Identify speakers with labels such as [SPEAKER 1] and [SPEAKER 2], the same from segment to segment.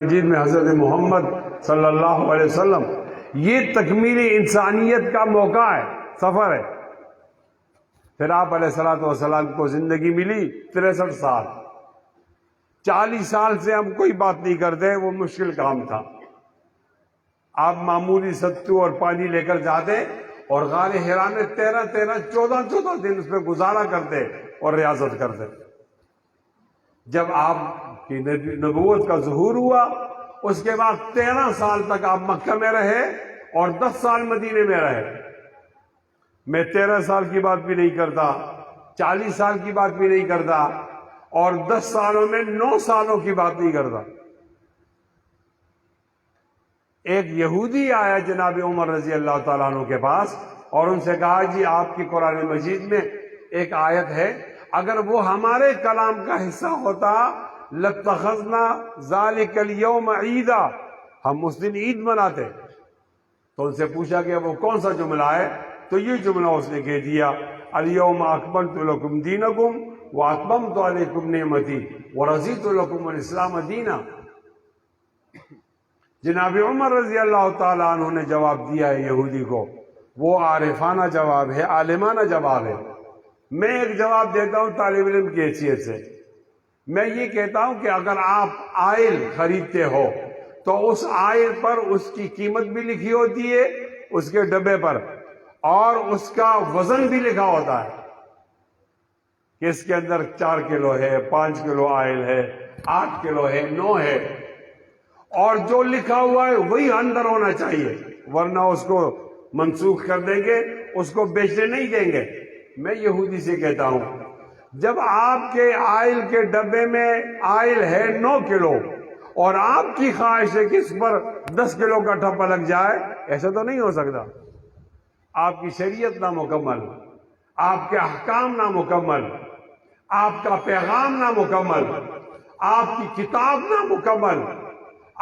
[SPEAKER 1] مجید میں حضرت محمد صلی اللہ علیہ وسلم، یہ تکمیل انسانیت کا موقع ہے، سفر ہے۔ پھر آپ علیہ الصلوۃ والسلام کو زندگی ملی 63 سال، 40 سال سے ہم کوئی بات نہیں کرتے، وہ مشکل کام تھا۔ آپ معمولی ستو اور پانی لے کر جاتے اور غار حرا میں 14 دن اس میں گزارا کرتے اور ریاضت کرتے۔ جب آپ کی نبوت کا ظہور ہوا، اس کے بعد 13 سال تک آپ مکہ میں رہے اور 10 سال مدینے میں رہے۔ میں 13 سال کی بات بھی نہیں کرتا، 40 سال کی بات بھی نہیں کرتا، اور 10 سالوں میں 9 سالوں کی بات نہیں کرتا۔ ایک یہودی آیا جناب عمر رضی اللہ تعالیٰ عنہ کے پاس اور ان سے کہا، جی آپ کی قرآن مجید میں ایک آیت ہے، اگر وہ ہمارے کلام کا حصہ ہوتا لَاتَّخَذْنَا ذَلِكَ الْيَوْمَ عِيدًا، ہم اس دن عید مناتے۔ تو ان سے پوچھا کہ وہ کون سا جملہ ہے؟ تو یہ جملہ اس نے کہہ دیا، الْيَوْمَ أَكْمَلْتُ لَكُمْ دِينَكُمْ وَأَتْمَمْتُ عَلَيْكُمْ نِعْمَتِي وَرَضِيتُ لَكُمُ الْإِسْلَامَ دِينًا۔ جناب عمر رضی اللہ تعالیٰ عنہ نے جواب دیا ہے یہودی کو، وہ عارفانہ جواب ہے، عالمانہ جواب ہے۔ میں ایک جواب دیتا ہوں طالب علم کی حیثیت سے، میں یہ کہتا ہوں کہ اگر آپ آئل خریدتے ہو تو اس آئل پر اس کی قیمت بھی لکھی ہوتی ہے، اس کے ڈبے پر، اور اس کا وزن بھی لکھا ہوتا ہے کہ اس کے اندر 4 کلو ہے، 5 کلو آئل ہے، 8 کلو ہے، 9 ہے، اور جو لکھا ہوا ہے وہی اندر ہونا چاہیے، ورنہ اس کو منسوخ کر دیں گے، اس کو بیچنے نہیں دیں گے۔ میں یہودی سے کہتا ہوں، جب آپ کے آئل کے ڈبے میں آئل ہے 9 کلو اور آپ کی خواہش ہے کہ اس پر 10 کلو کا ٹھپا لگ جائے، ایسا تو نہیں ہو سکتا۔ آپ کی شریعت نامکمل، آپ کے احکام نامکمل، آپ کا پیغام نامکمل، آپ کی کتاب نامکمل،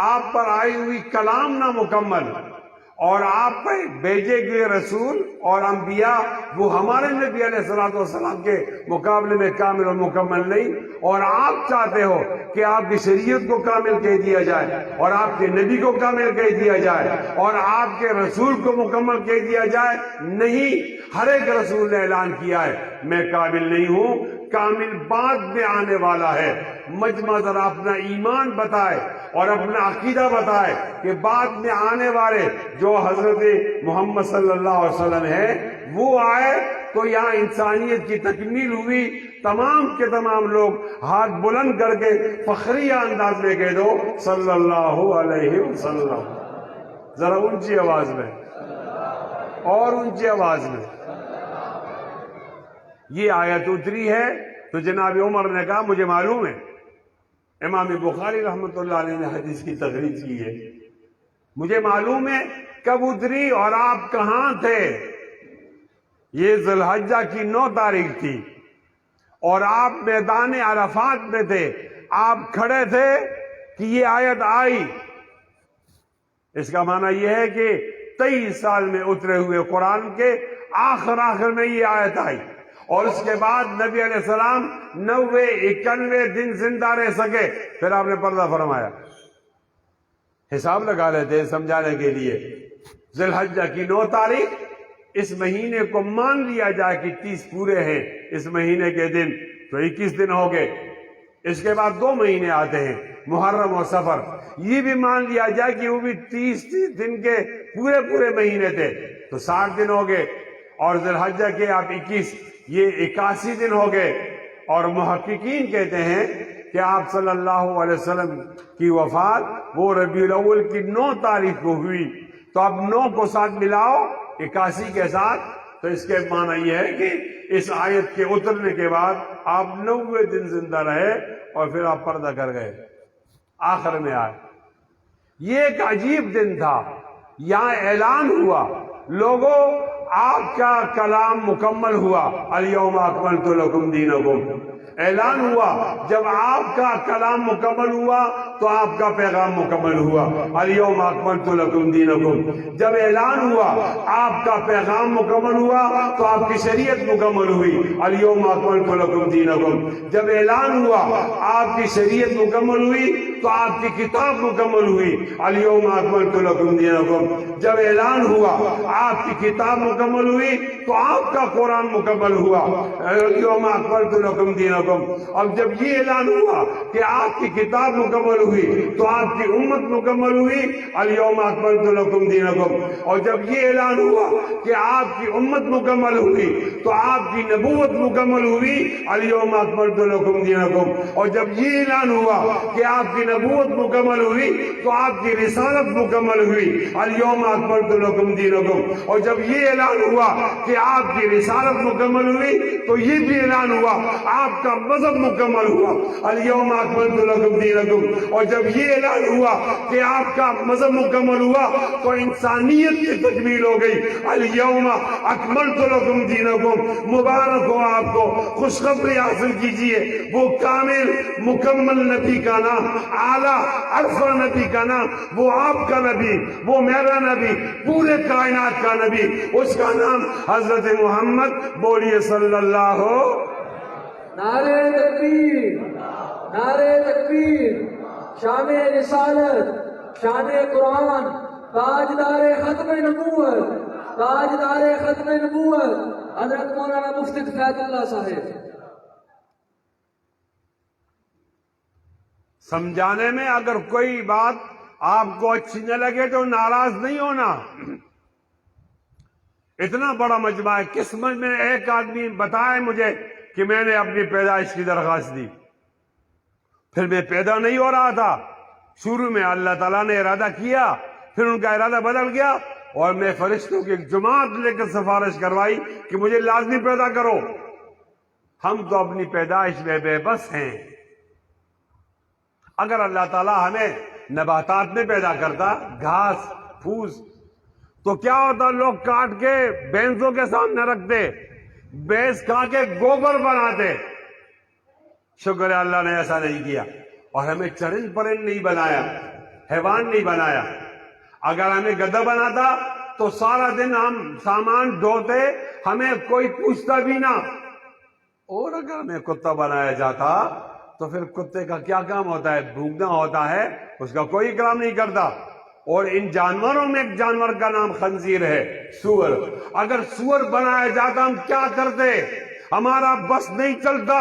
[SPEAKER 1] آپ پر آئی ہوئی کلام نامکمل، اور آپ پہ بھیجے گئے رسول اور انبیاء وہ ہمارے نبی علیہ السلام کے مقابلے میں کامل اور مکمل نہیں، اور آپ چاہتے ہو کہ آپ کی شریعت کو کامل کہہ دیا جائے اور آپ کے نبی کو کامل کہہ دیا جائے اور آپ کے رسول کو مکمل کہہ دیا جائے۔ نہیں، ہر ایک رسول نے اعلان کیا ہے میں کامل نہیں ہوں، کامل بعد میں آنے والا ہے۔ مجمع ذرا اپنا ایمان بتائے اور اپنا عقیدہ بتائے کہ بعد میں آنے والے جو حضرت محمد صلی اللہ علیہ وسلم ہے وہ آئے تو یہاں انسانیت کی تکمیل ہوئی۔ تمام کے تمام لوگ ہاتھ بلند کر کے فخریہ انداز میں کہہ دو صلی اللہ علیہ وسلم، ذرا اونچی آواز میں اور اونچی آواز میں۔ یہ آیت اتری ہے تو جناب عمر نے کہا مجھے معلوم ہے، امام بخاری رحمۃ اللہ علیہ نے حدیث کی تخریج کی ہے، مجھے معلوم ہے کب اتری اور آپ کہاں تھے۔ یہ ذی الحجہ کی 9 تاریخ تھی اور آپ میدان عرفات میں تھے، آپ کھڑے تھے کہ یہ آیت آئی۔ اس کا معنی یہ ہے کہ 23 سال میں اترے ہوئے قرآن کے آخر میں یہ آیت آئی، اور اس کے بعد نبی علیہ السلام 91 دن زندہ رہ سکے، پھر آپ نے پردہ فرمایا۔ حساب لگا لیتے ہیں سمجھانے کے لیے، ذی الحجہ کی 9 تاریخ، اس مہینے کو مان لیا جائے کہ 30 پورے ہیں اس مہینے کے دن، تو 21 دن ہو گئے۔ اس کے بعد 2 مہینے آتے ہیں، محرم اور سفر، یہ بھی مان لیا جائے کہ وہ بھی 30 دن کے پورے مہینے تھے، تو 60 دن ہو گئے، اور ذی الحجہ کے آپ 21، یہ 81 دن ہو گئے۔ اور محققین کہتے ہیں کہ آپ صلی اللہ علیہ وسلم کی وفات وہ ربیع الاول کی 9 تاریخ کو ہوئی، تو اب 9 کو ساتھ ملاؤ 81 کے ساتھ، تو اس کے معنی یہ ہے کہ اس آیت کے اترنے کے بعد آپ 90 دن زندہ رہے اور پھر آپ پردہ کر گئے، آخر میں آئے۔ یہ ایک عجیب دن تھا، یہاں اعلان ہوا، لوگوں آپ کا کلام مکمل ہوا، الیوم اکملت لکم دینکم، اعلان ہوا۔ جب آپ کا کلام مکمل ہوا تو آپ کا پیغام مکمل ہوا، الیوم اکملت لکم دینکم۔ جب اعلان ہوا آپ کا پیغام مکمل ہوا تو آپ کی شریعت مکمل ہوئی، الیوم اکملت لکم دینکم۔ جب اعلان ہوا آپ کی شریعت مکمل ہوئی تو آپ کی کتاب مکمل ہوئی، الیوم اکملت لکم دینکم، جب اعلان ہوا آپ کی کتاب مکمل ہوئی تو آپ کا قرآن مکمل ہوا، الیوم اکملت لکم دینکم۔ اب جب یہ اعلان ہوا کہ آپ کی کتاب مکمل ہوئی تو آپ کی امت مکمل ہوئی، الیوم اکملت لکم دینکم۔ اور جب یہ اعلان ہوا کہ آپ کی امت مکمل ہوئی تو آپ کی نبوت مکمل ہوئی، الیوم اکملت لکم دینکم۔ اور جب یہ اعلان ہوا کہ آپ کی نبوت مکمل ہوئی تو آپ کی رسالت مکمل ہوئی، الیوم اکملت لکم دینکم۔ اور جب یہ اعلان ہوا کہ آپ کی رسالت مکمل ہوئی تو یہ بھی اعلان ہوا آپ کا مذہب مکمل ہوا، الیوم اکملت لکم دینکم۔ اور جب یہ اعلان ہوا کہ آپ کا مذہب مکمل ہوا تو انسانیت کی تکمیل ہو گئی، الیوم اکملت لکم دینکم۔ مبارک ہو آپ کو، خوشخبری حاصل کیجئے، وہ کامل مکمل نبی کا نام، اعلیٰ عرفہ نبی کا نام، وہ آپ کا نبی، وہ میرا نبی، پورے کائنات کا نبی، اس کا نام حضرت محمد۔ بولیے صلی اللہ ہو۔
[SPEAKER 2] نعرہ تکبیر، نعرہ تکبیر، شان رسالت، شان قرآن، تاجدار ختم نبوت، تاجدار ختم نبوت حضرت مولانا مفتی کفایت اللہ صاحب۔
[SPEAKER 1] سمجھانے میں اگر کوئی بات آپ کو اچھی نہ لگے تو ناراض نہیں ہونا۔ اتنا بڑا مجمع ہے، کس میں ایک آدمی بتائے مجھے کہ میں نے اپنی پیدائش کی درخواست دی، پھر میں پیدا نہیں ہو رہا تھا، شروع میں اللہ تعالیٰ نے ارادہ کیا، پھر ان کا ارادہ بدل گیا اور میں فرشتوں کی ایک جماعت لے کر سفارش کروائی کہ مجھے لازمی پیدا کرو۔ ہم تو اپنی پیدائش میں بے بس ہیں۔ اگر اللہ تعالیٰ ہمیں نباتات میں پیدا کرتا، گھاس پھوس، تو کیا ہوتا؟ لوگ کاٹ کے بینزوں کے سامنے رکھتے، بیس کھا کے گوبر بناتے۔ شکر ہے اللہ نے ایسا نہیں کیا، اور ہمیں چرند پرند نہیں بنایا، حیوان نہیں بنایا۔ اگر ہمیں گدھا بناتا تو سارا دن ہم سامان ڈھوتے، ہمیں کوئی پوچھتا بھی نہ۔ اور اگر ہمیں کتا بنایا جاتا تو پھر کتے کا کیا کام ہوتا ہے؟ بھونکنا ہوتا ہے، اس کا کوئی کام نہیں کرتا۔ اور ان جانوروں میں ایک جانور کا نام خنزیر ہے، سور۔ اگر سور بنایا جاتا ہم کیا کرتے؟ ہمارا بس نہیں چلتا۔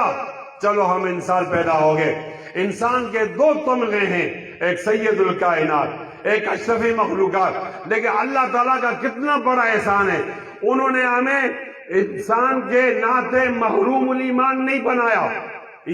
[SPEAKER 1] چلو ہم انسان پیدا ہو گئے۔ انسان کے دو تمغے ہیں، ایک سید الکائنات، ایک اشرفی مخلوقات، لیکن اللہ تعالیٰ کا کتنا بڑا احسان ہے، انہوں نے ہمیں انسان کے ناطے محروم الایمان نہیں بنایا،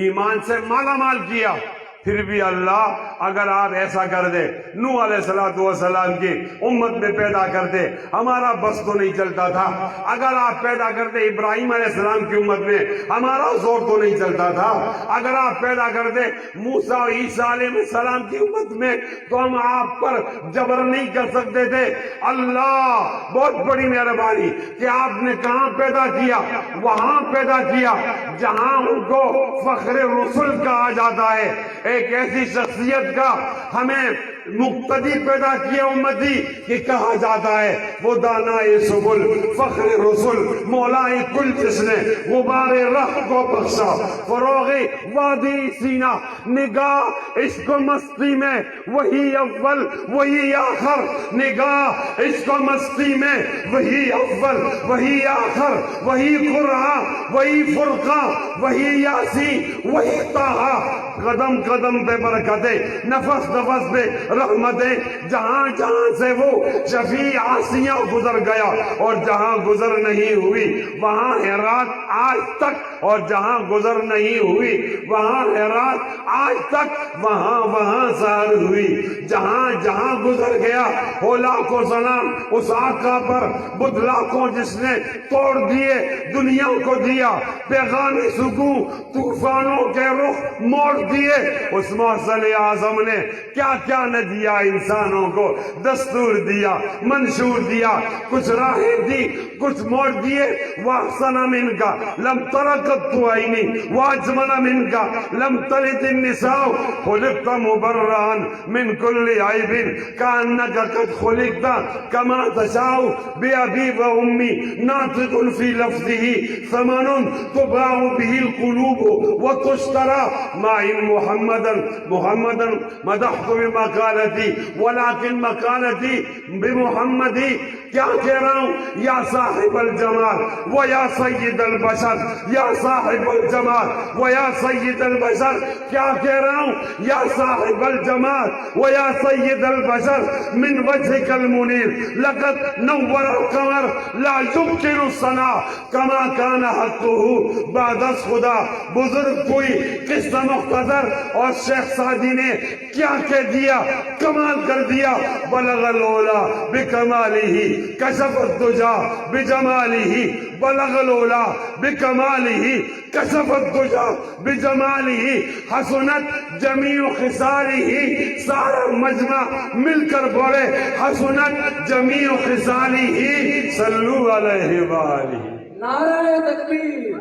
[SPEAKER 1] ایمان سے مالا مال کیا۔ پھر بھی اللہ اگر آپ ایسا کر دے، نوح علیہ السلام کی امت میں پیدا کرتے، ہمارا بس تو نہیں چلتا تھا۔ اگر آپ پیدا کرتے ابراہیم علیہ السلام کی امت میں، ہمارا زور تو نہیں چلتا تھا۔ اگر آپ پیدا کرتے موسیٰ و عیسیٰ علیہ السلام کی امت میں تو ہم آپ پر جبر نہیں کر سکتے تھے۔ اللہ بہت بڑی مہربانی کہ آپ نے کہاں پیدا کیا؟ وہاں پیدا کیا جہاں ان کو فخر رسل کہا جاتا ہے، ایک ایسی شخصیت کا ہمیں مقتدی پیدا کیا امتی کہ کہا جاتا ہے وہ دانائے سبل، فخر رسل، مولا کل، جس نے غبار رہ کو بخشا، فروغ وادی سینہ، نگاہ عشق و مستی میں وہی اول وہی آخر، نگاہ عشق و مستی میں وہی اول وہی آخر، وہی قرآن وہی فرقان وہی یاسین وہی طٰہٰ، قدم قدم پہ برکتیں، نفس نفس پہ رحمتیں، جہاں جہاں سے وہ شفیع آسیاں گزر گیا اور جہاں گزر نہیں ہوئی وہاں ہیرات آج تک، اور جہاں گزر نہیں ہوئی وہاں ہیرات آج تک، وہاں وہاں سہر ہوئی، جہاں جہاں گزر گیا ہو لاکھوں سلام اس آقا پر، بدھ لاکھوں جس نے توڑ دیے دنیا کو دیا پیغام سکون، طوفانوں کے رخ موڑ دیے، اس محسن اعظم نے کیا کیا نہ دیا انسانوں کو، دستور دیا، منشور دیا، کچھ راہیں دی، کچھ موڑ دیے۔ وَأَحْسَنَ مِنْكَ لَمْ تَرَ قَطُّ عَيْنِي وَأَجْمَلَ مِنْكَ لَمْ تَلِدِ النِّسَاءُ خُلِقْتَ مُبَرَّأً مِنْ كُلِّ عَيْبٍ كَأَنَّكَ قَدْ خُلِقْتَ كَمَا تَشَاءُ بِأَبِي وَأُمِّي نَاطِقٌ فِي لَفْظِهِ ثَمَنٌ تُبَاعُ بِهِ الْقُلُوبُ وَتُشْتَرَى مَا إن محمدا مدحت بمكانتي ولكن مكانتي بمحمدی. کیا کہہ رہا ہوں؟ یا صاحب الجمال و یا سید البشر، یا صاحب الجمال و یا سید البشر. کیا کہہ رہا ہوں؟ یا صاحب الجمال و یا سید البشر من وجهك المنیر لقد نور القمر لا يمكن الصنع كما كان حقه بعد از خدا. بزرگ کوئی قصہ مختصر، اور شیخ سعدی نے کیا کہہ دیا، کمال کر دیا. بلغ العلا بکمالہ کشف الدجا بجمالہ، بلغ العلا بکمالہ کشف الدجا بجمالہ، حسنت جمیع خصالہ. سارا مجمع مل کر بولے حسنت جمیع خصالہ. صلو علیہ وآلہ.
[SPEAKER 2] نعرہ تکبیر،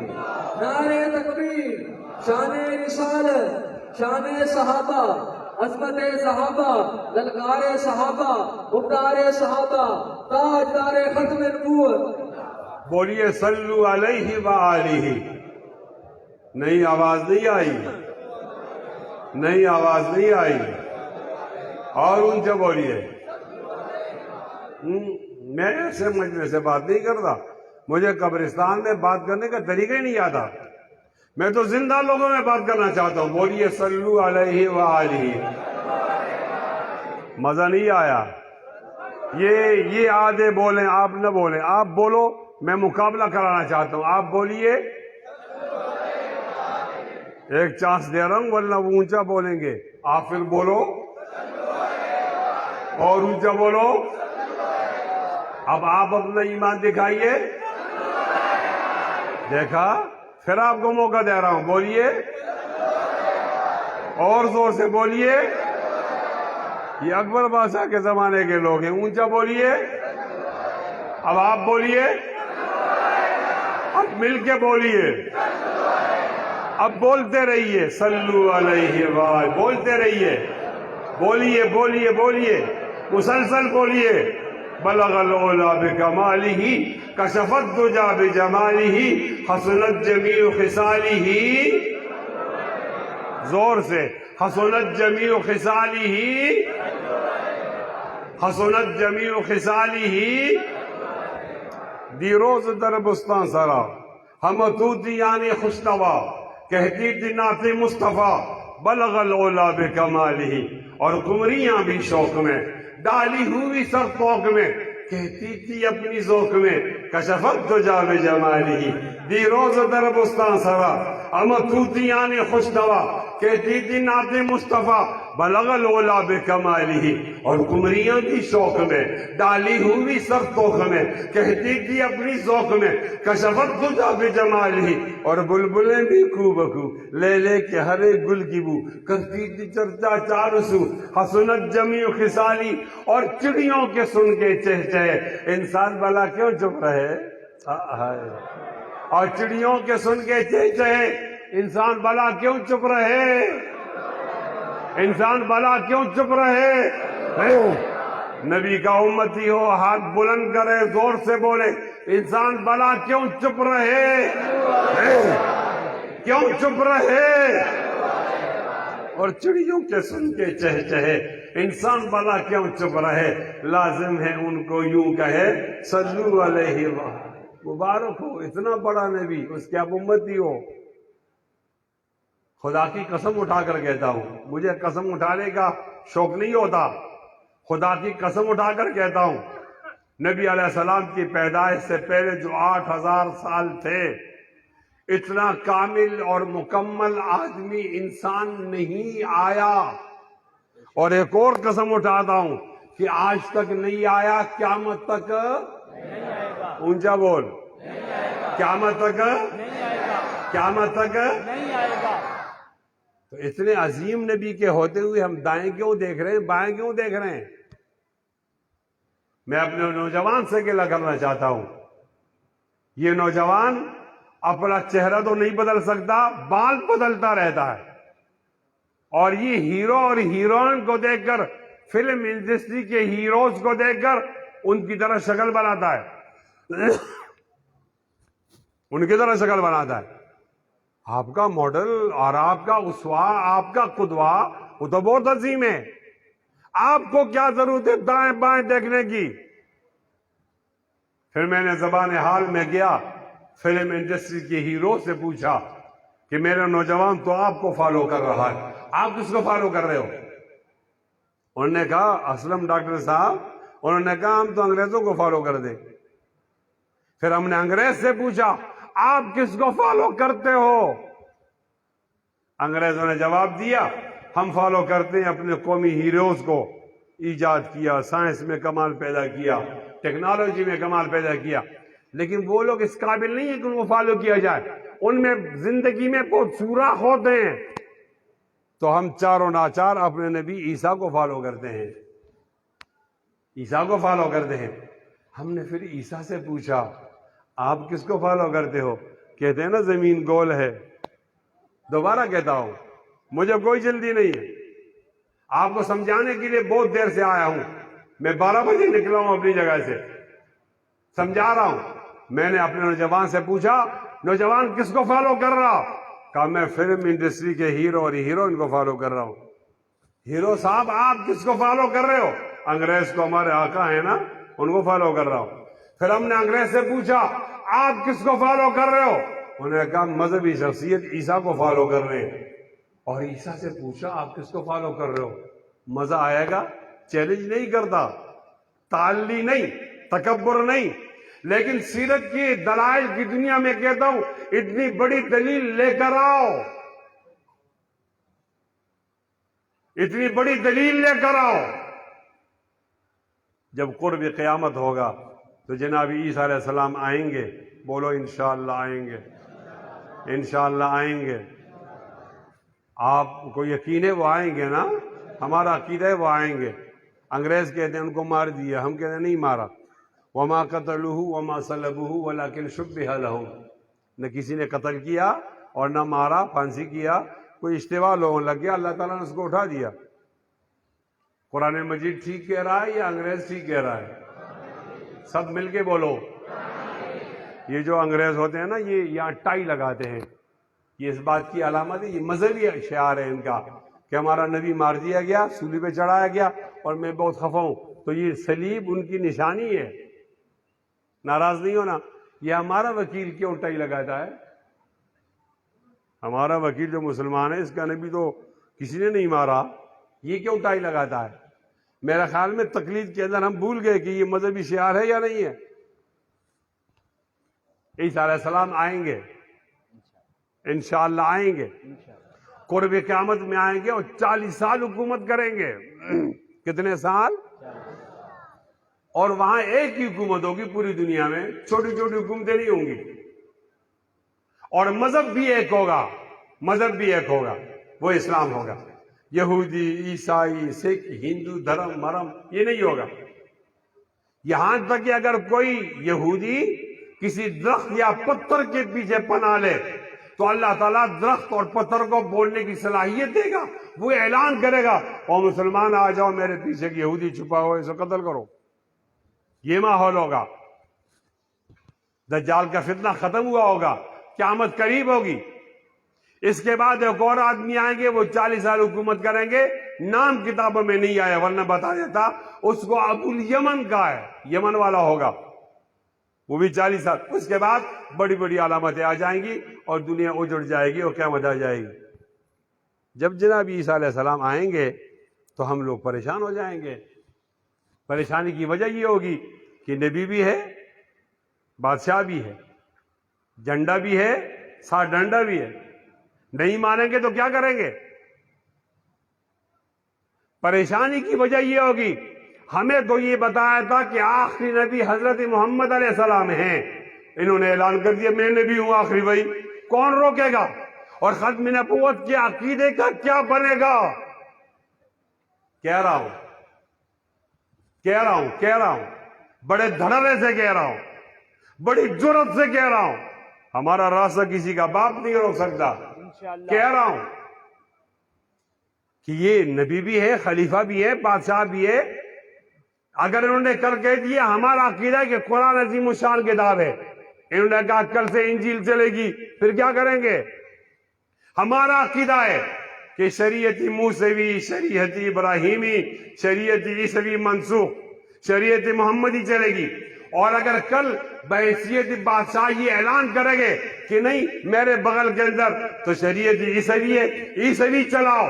[SPEAKER 2] نعرہ تکبیر. شان رسالت، شان صحابہ، عظمت صحابہ، للکار صحابہ، مقدار صحابہ، تاجدار ختم نبوت.
[SPEAKER 1] بولیے صلو علیہ وآلہ. نئی آواز نہیں آئی، نئی آواز نہیں آئی، اور اونچا بولیے. میں ایسے مجمع سے بات نہیں کرتا، مجھے قبرستان میں بات کرنے کا طریقہ ہی نہیں آتا. میں تو زندہ لوگوں میں بات کرنا چاہتا ہوں. بولیے صلو علیہ وآلہ. مزہ نہیں آیا؟ یہ آدھے بولیں، آپ نہ بولیں. آپ بولو، میں مقابلہ کرانا چاہتا ہوں. آپ بولیے. ایک چانس دے رہا ہوں، ورنہ وہ اونچا بولیں گے. آپ پھر بولو اور اونچا بولو. اب آپ اپنا ایمان دکھائیے. دیکھا؟ پھر آپ کو موقع دے رہا ہوں. بولیے اور زور سے بولیے. یہ اکبر بادشاہ کے زمانے کے لوگ ہیں. اونچا بولیے. اب آپ بولیے. اب مل کے بولیے. اب بولتے رہیے. صلو علیہ وآلہ. بولتے رہیے. بولیے بولیے بولیے، مسلسل بولیے. بلغ العلا بکمالہ کشف الدجا بجمالہ حسنت جمیع خصالہ. زور سے. حسنت جمیع خصالہ، حسنت جمیع خصالہ. دیروز در بستان سرا ہم طوطیان خوشنوا کہتی تھی نعت مصطفیٰ. بلغ العلا بکمالہ. اور قمریاں بھی شوق میں ڈالی ہوئی سر طوق میں کہتی تھی اپنی ذوق میں کشفت دجا بجمالہ. دیروز در بستان سرا ہم طوطیان خوشنوا کہتی تھی نعت مصطفیٰ. بلغ العلا بکمالہ. اور قمریاں بھی شوق میں ڈالی ہوئی سر طوق میں کہتی تھی اپنی ذوق میں کشفت دجا بجمالہ. اور بلبلیں بھی کو بکو لے لے کے ہر ایک گل کی بو کرتی تھی چرچا چار سو. حسنت جمیع خصالی. اور چڑیوں کے سن کے چہچہے. انسان بلا کیوں چپ رہے؟ اور چڑیوں کے سن کے چہچہے. انسان بلا کیوں چپ رہے؟ انسان بلا کیوں چپ رہے؟ نبی کا امتی ہو، ہاتھ بلند کرے، زور سے بولے. انسان بلا کیوں چپ رہے؟ کیوں چپ رہے؟ اور چڑیوں کے سن کے چہچہے. انسان بلا کیوں چپ رہے؟ لازم ہے ان کو یوں کہے صلو علیہ وآلہ. مبارک ہو، اتنا بڑا نبی، اس کے آپ امتی ہو. خدا کی قسم اٹھا کر کہتا ہوں، مجھے قسم اٹھانے کا شوق نہیں ہوتا. خدا کی قسم اٹھا کر کہتا ہوں، نبی علیہ السلام کی پیدائش سے پہلے جو 8000 سال تھے، اتنا کامل اور مکمل آدمی انسان نہیں آیا. اور ایک اور قسم اٹھاتا ہوں کہ آج تک نہیں آیا، قیامت تک اونچا بول. قیامت تک، قیامت تک نہیں آئے گا. تو اتنے عظیم نبی کے ہوتے ہوئے ہم دائیں کیوں دیکھ رہے ہیں، بائیں کیوں دیکھ رہے ہیں؟ میں اپنے نوجوان سے گلہ کرنا چاہتا ہوں. یہ نوجوان اپنا چہرہ تو نہیں بدل سکتا، بال بدلتا رہتا ہے. اور یہ ہیرو اور ہیروئن کو دیکھ کر، فلم انڈسٹری کے ہیروز کو دیکھ کر ان کی طرح شکل بناتا ہے. ان کی طرح شکل بناتا ہے. آپ کا ماڈل اور آپ کا اسوا، آپ کا قدوہ وہ تو بہت عظیم ہے. آپ کو کیا ضرورت ہے دائیں بائیں دیکھنے کی؟ پھر میں نے زبان حال میں گیا، فلم انڈسٹری کے ہیرو سے پوچھا کہ میرا نوجوان تو آپ کو فالو کر رہا ہے، آپ کس کو فالو کر رہے ہو؟ انہوں نے کہا اسلم ڈاکٹر صاحب، انہوں نے کہا ہم تو انگریزوں کو فالو کر دیں. پھر ہم نے انگریز سے پوچھا آپ کس کو فالو کرتے ہو؟ انگریزوں نے جواب دیا ہم فالو کرتے ہیں اپنے قومی ہیروز کو. ایجاد کیا، سائنس میں کمال پیدا کیا، ٹیکنالوجی میں کمال پیدا کیا، لیکن وہ لوگ اس قابل نہیں ہیں کہ ان کو فالو کیا جائے. ان میں زندگی میں بہت سوراخ ہوتے ہیں. تو ہم چاروں ناچار اپنے نبی عیسیٰ کو فالو کرتے ہیں، عیسیٰ کو فالو کرتے ہیں. ہم نے پھر عیسیٰ سے پوچھا آپ کس کو فالو کرتے ہو؟ کہتے ہیں نا زمین گول ہے. دوبارہ کہتا ہوں مجھے کوئی جلدی نہیں ہے، آپ کو سمجھانے کے لیے بہت دیر سے آیا ہوں. میں 12 بجے نکلا ہوں اپنی جگہ سے، سمجھا رہا ہوں. میں نے اپنے نوجوان سے پوچھا نوجوان کس کو فالو کر رہا؟ کہا میں فلم انڈسٹری کے ہیرو اور ہیروئن کو فالو کر رہا ہوں. ہیرو صاحب آپ کس کو فالو کر رہے ہو؟ انگریز کو ہمارے آقا ہیں نا ان کو فالو کر رہا ہوں. پھر ہم نے انگریز سے پوچھا آپ کس کو فالو کر رہے ہو؟ انہوں نے کہا مذہبی شخصیت عیسیٰ کو فالو کر رہے ہیں. اور عیسیٰ سے پوچھا آپ کس کو فالو کر رہے ہو؟ مزہ آئے گا. چیلنج نہیں کرتا، تعلی نہیں، تکبر نہیں، لیکن سیرت کی دلائل کی دنیا میں کہتا ہوں اتنی بڑی دلیل لے کر آؤ، اتنی بڑی دلیل لے کر آؤ. جب قرب قیامت ہوگا تو جناب عیسیٰ علیہ السلام آئیں گے. بولو انشاءاللہ آئیں گے، انشاءاللہ آئیں گے. آپ کو یقین ہے وہ آئیں گے نا؟ ہمارا عقیدہ ہے وہ آئیں گے. انگریز کہتے ہیں ان کو مار دیا، ہم کہتے ہیں نہیں مارا. وما قتلوه وما صلبوه ولكن شبه لهم. نہ کسی نے قتل کیا اور نہ مارا، پھانسی کیا. کوئی اشتباہ لوگوں لگ گیا، اللہ تعالیٰ نے اس کو اٹھا دیا. قرآن مجید ٹھیک کہہ رہا ہے یا انگریز ٹھیک کہہ رہا ہے؟ سب مل کے بولو. یہ جو انگریز ہوتے ہیں نا یہ یہاں ٹائی لگاتے ہیں، یہ اس بات کی علامت ہے، یہ مذہبی شعار ہے ان کا کہ ہمارا نبی مار دیا گیا، سولی پہ چڑھایا گیا اور میں بہت خفا ہوں. تو یہ صلیب ان کی نشانی ہے. ناراض نہیں ہونا. یہ ہمارا وکیل کیوں ٹائی لگاتا ہے؟ ہمارا وکیل جو مسلمان ہے اس کا نبی تو کسی نے نہیں مارا، یہ کیوں ٹائی لگاتا ہے؟ میرا خیال میں تقلید کے اندر ہم بھول گئے کہ یہ مذہبی شعار ہے یا نہیں ہے. عیسیٰ علیہ السلام آئیں گے، انشاءاللہ آئیں گے، قرب قیامت میں آئیں گے اور 40 سال حکومت کریں گے. کتنے سال؟ اور وہاں ایک ہی حکومت ہوگی پوری دنیا میں، چھوٹی چھوٹی حکومتیں نہیں ہوں گی. اور مذہب بھی ایک ہوگا، مذہب بھی ایک ہوگا، وہ اسلام ہوگا. یہودی، عیسائی، سکھ، ہندو، دھرم مرم یہ نہیں ہوگا. یہاں تک کہ اگر کوئی یہودی کسی درخت یا پتھر کے پیچھے پناہ لے تو اللہ تعالیٰ درخت اور پتھر کو بولنے کی صلاحیت دے گا. وہ اعلان کرے گا او مسلمان آ جاؤ میرے پیچھے کہ یہودی چھپا ہو اسے قتل کرو. یہ ماحول ہوگا. دجال کا فتنہ ختم ہوا ہوگا، قیامت قریب ہوگی. اس کے بعد ایک اور آدمی آئیں گے، وہ 40 سال حکومت کریں گے. نام کتابوں میں نہیں آیا ورنہ بتا دیتا. اس کو ابو الیمن کا ہے، یمن والا ہوگا. وہ بھی 40 سال. اس کے بعد بڑی بڑی علامتیں آ جائیں گی اور دنیا اجڑ جائے گی اور قیامت آ جائے گی. جب جناب عیسیٰ علیہ السلام آئیں گے تو ہم لوگ پریشان ہو جائیں گے. پریشانی کی وجہ یہ ہوگی کہ نبی بھی ہے، بادشاہ بھی ہے، جھنڈا بھی ہے، ساتھ ڈنڈا بھی ہے. نہیں مانیں گے تو کیا کریں گے؟ پریشانی کی وجہ یہ ہوگی ہمیں تو یہ بتایا تھا کہ آخری نبی حضرت محمد علیہ السلام ہیں. انہوں نے اعلان کر دیا میں نبی ہوں آخری. بھائی کون روکے گا؟ اور ختم نبوت کے عقیدے کا کیا بنے گا؟ کہہ رہا ہوں بڑے دھڑلے سے کہہ رہا ہوں، بڑی جرت سے کہہ رہا ہوں. ہمارا راستہ کسی کا باپ نہیں روک سکتا. کہہ رہا ہوں کہ یہ نبی بھی ہے، خلیفہ بھی ہے، بادشاہ بھی ہے. اگر انہوں نے کل کہہ دیا ہمارا عقیدہ ہے کہ قرآن عظیم الشان کتاب ہے، انہوں نے کہا کل سے انجیل چلے گی، پھر کیا کریں گے؟ ہمارا عقیدہ ہے کہ شریعت موسوی، شریعت ابراہیمی، شریعت عیسوی منسوخ، شریعت محمدی چلے گی. اور اگر کل بحیثیت بادشاہ یہ اعلان کرے گے کہ نہیں میرے بغل کے اندر تو شریعت عیسوی ہے، عیسوی چلاؤ.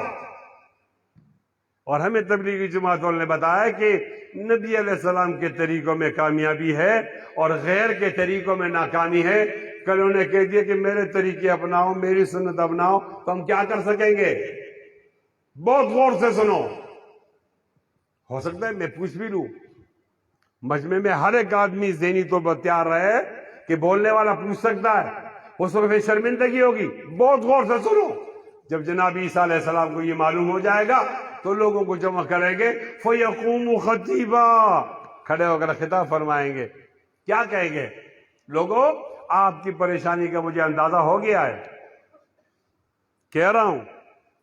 [SPEAKER 1] اور ہمیں تبلیغی جماعت والوں نے بتایا کہ نبی علیہ السلام کے طریقوں میں کامیابی ہے اور غیر کے طریقوں میں ناکامی ہے. کل انہوں نے کہہ دیا کہ میرے طریقے اپناؤ، میری سنت اپناؤ، تو ہم کیا کر سکیں گے؟ بہت غور سے سنو. ہو سکتا ہے میں پوچھ بھی لوں، مجمع میں ہر ایک آدمی ذہنی طور پر تیار رہے کہ بولنے والا پوچھ سکتا ہے، اس وقت پھر شرمندگی ہوگی. بہت غور سے سنو. جب جناب عیسیٰ علیہ السلام کو یہ معلوم ہو جائے گا تو لوگوں کو جمع کریں گے. فَيَقُومُ خَطِيبًا، کھڑے ہو کر خطاب فرمائیں گے. کیا کہیں گے؟ لوگوں، آپ کی پریشانی کا مجھے اندازہ ہو گیا ہے. کہہ رہا ہوں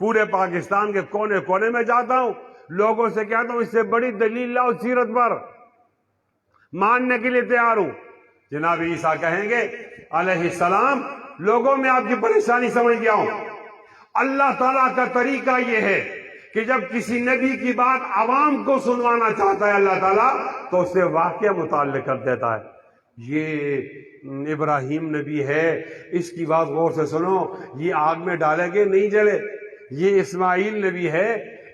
[SPEAKER 1] پورے پاکستان کے کونے کونے میں جاتا ہوں، لوگوں سے کہتا ہوں اس سے بڑی دلیل لاؤ سیرت پر، ماننے کے لیے تیار ہوں. جناب عیسیٰ کہیں گے علیہ السلام، لوگوں میں آپ کی پریشانی سمجھ گیا ہوں. اللہ تعالیٰ کا طریقہ یہ ہے کہ جب کسی نبی کی بات عوام کو سنوانا چاہتا ہے اللہ تعالیٰ تو اس سے واقعہ متعلق کر دیتا ہے. یہ ابراہیم نبی ہے، اس کی بات غور سے سنو، یہ آگ میں ڈالے گے نہیں جلے. یہ اسماعیل نبی ہے،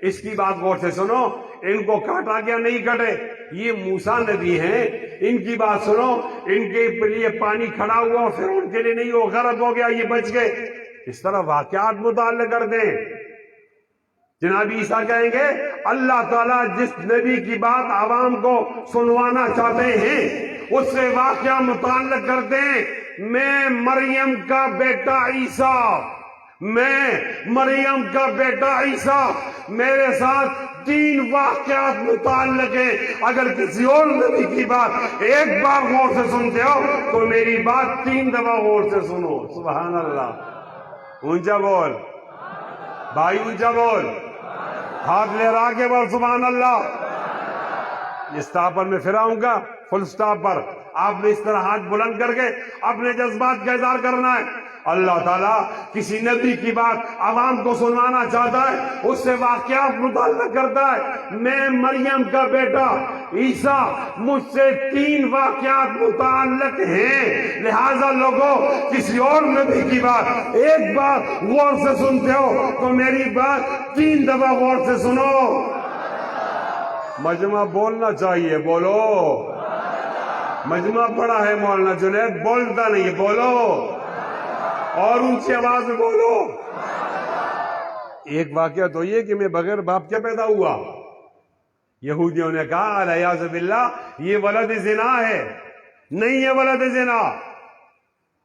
[SPEAKER 1] اس کی بات غور سے سنو، ان کو کاٹا گیا نہیں کٹے. یہ موسیٰ نبی ہیں، ان کی بات سنو، ان کے لیے پانی کھڑا ہوا اور پھر ان کے لیے نہیں، وہ غرق ہو گیا، یہ بچ گئے. اس طرح واقعات متعلق کر دیں. جناب عیسیٰ کہیں گے اللہ تعالیٰ جس نبی کی بات عوام کو سنوانا چاہتے ہیں اس سے واقعہ متعلق کر دیں. میں مریم کا بیٹا عیسیٰ، میں مریم کا بیٹا عیسیٰ، میرے ساتھ 3 واقعات متعلق ہیں. اگر کسی اور نبی کی بات ایک بار غور سے سنتے ہو تو میری بات 3 دفعہ غور سے سنو. سبحان اللہ. اونچا بول بھائی، اونچا بول، ہاتھ لے رہا کے بول سبحان اللہ. اسٹاپ پر میں پھر آؤں گا، فل سٹاپ پر آپ نے اس طرح ہاتھ بلند کر کے اپنے جذبات کا اظہار کرنا ہے. اللہ تعالیٰ کسی نبی کی بات عوام کو سنوانا چاہتا ہے، اس سے واقعات متعلق کرتا ہے. میں مریم کا بیٹا عیسیٰ، مجھ سے 3 واقعات متعلق ہیں. لہذا لوگوں، کسی اور نبی کی بات ایک بار غور سے سنتے ہو تو میری بات 3 دفعہ غور سے سنو. مجمع بولنا چاہیے، بولو. مجمع پڑا ہے مولانا جنید، بولتا نہیں، بولو اور اونچی آواز میں بولو. ایک واقعہ تو یہ کہ میں بغیر باپ کے پیدا ہوا. یہودیوں نے کہا الیاذ باللہ یہ ولد زنا ہے. نہیں ہے ولد زنا.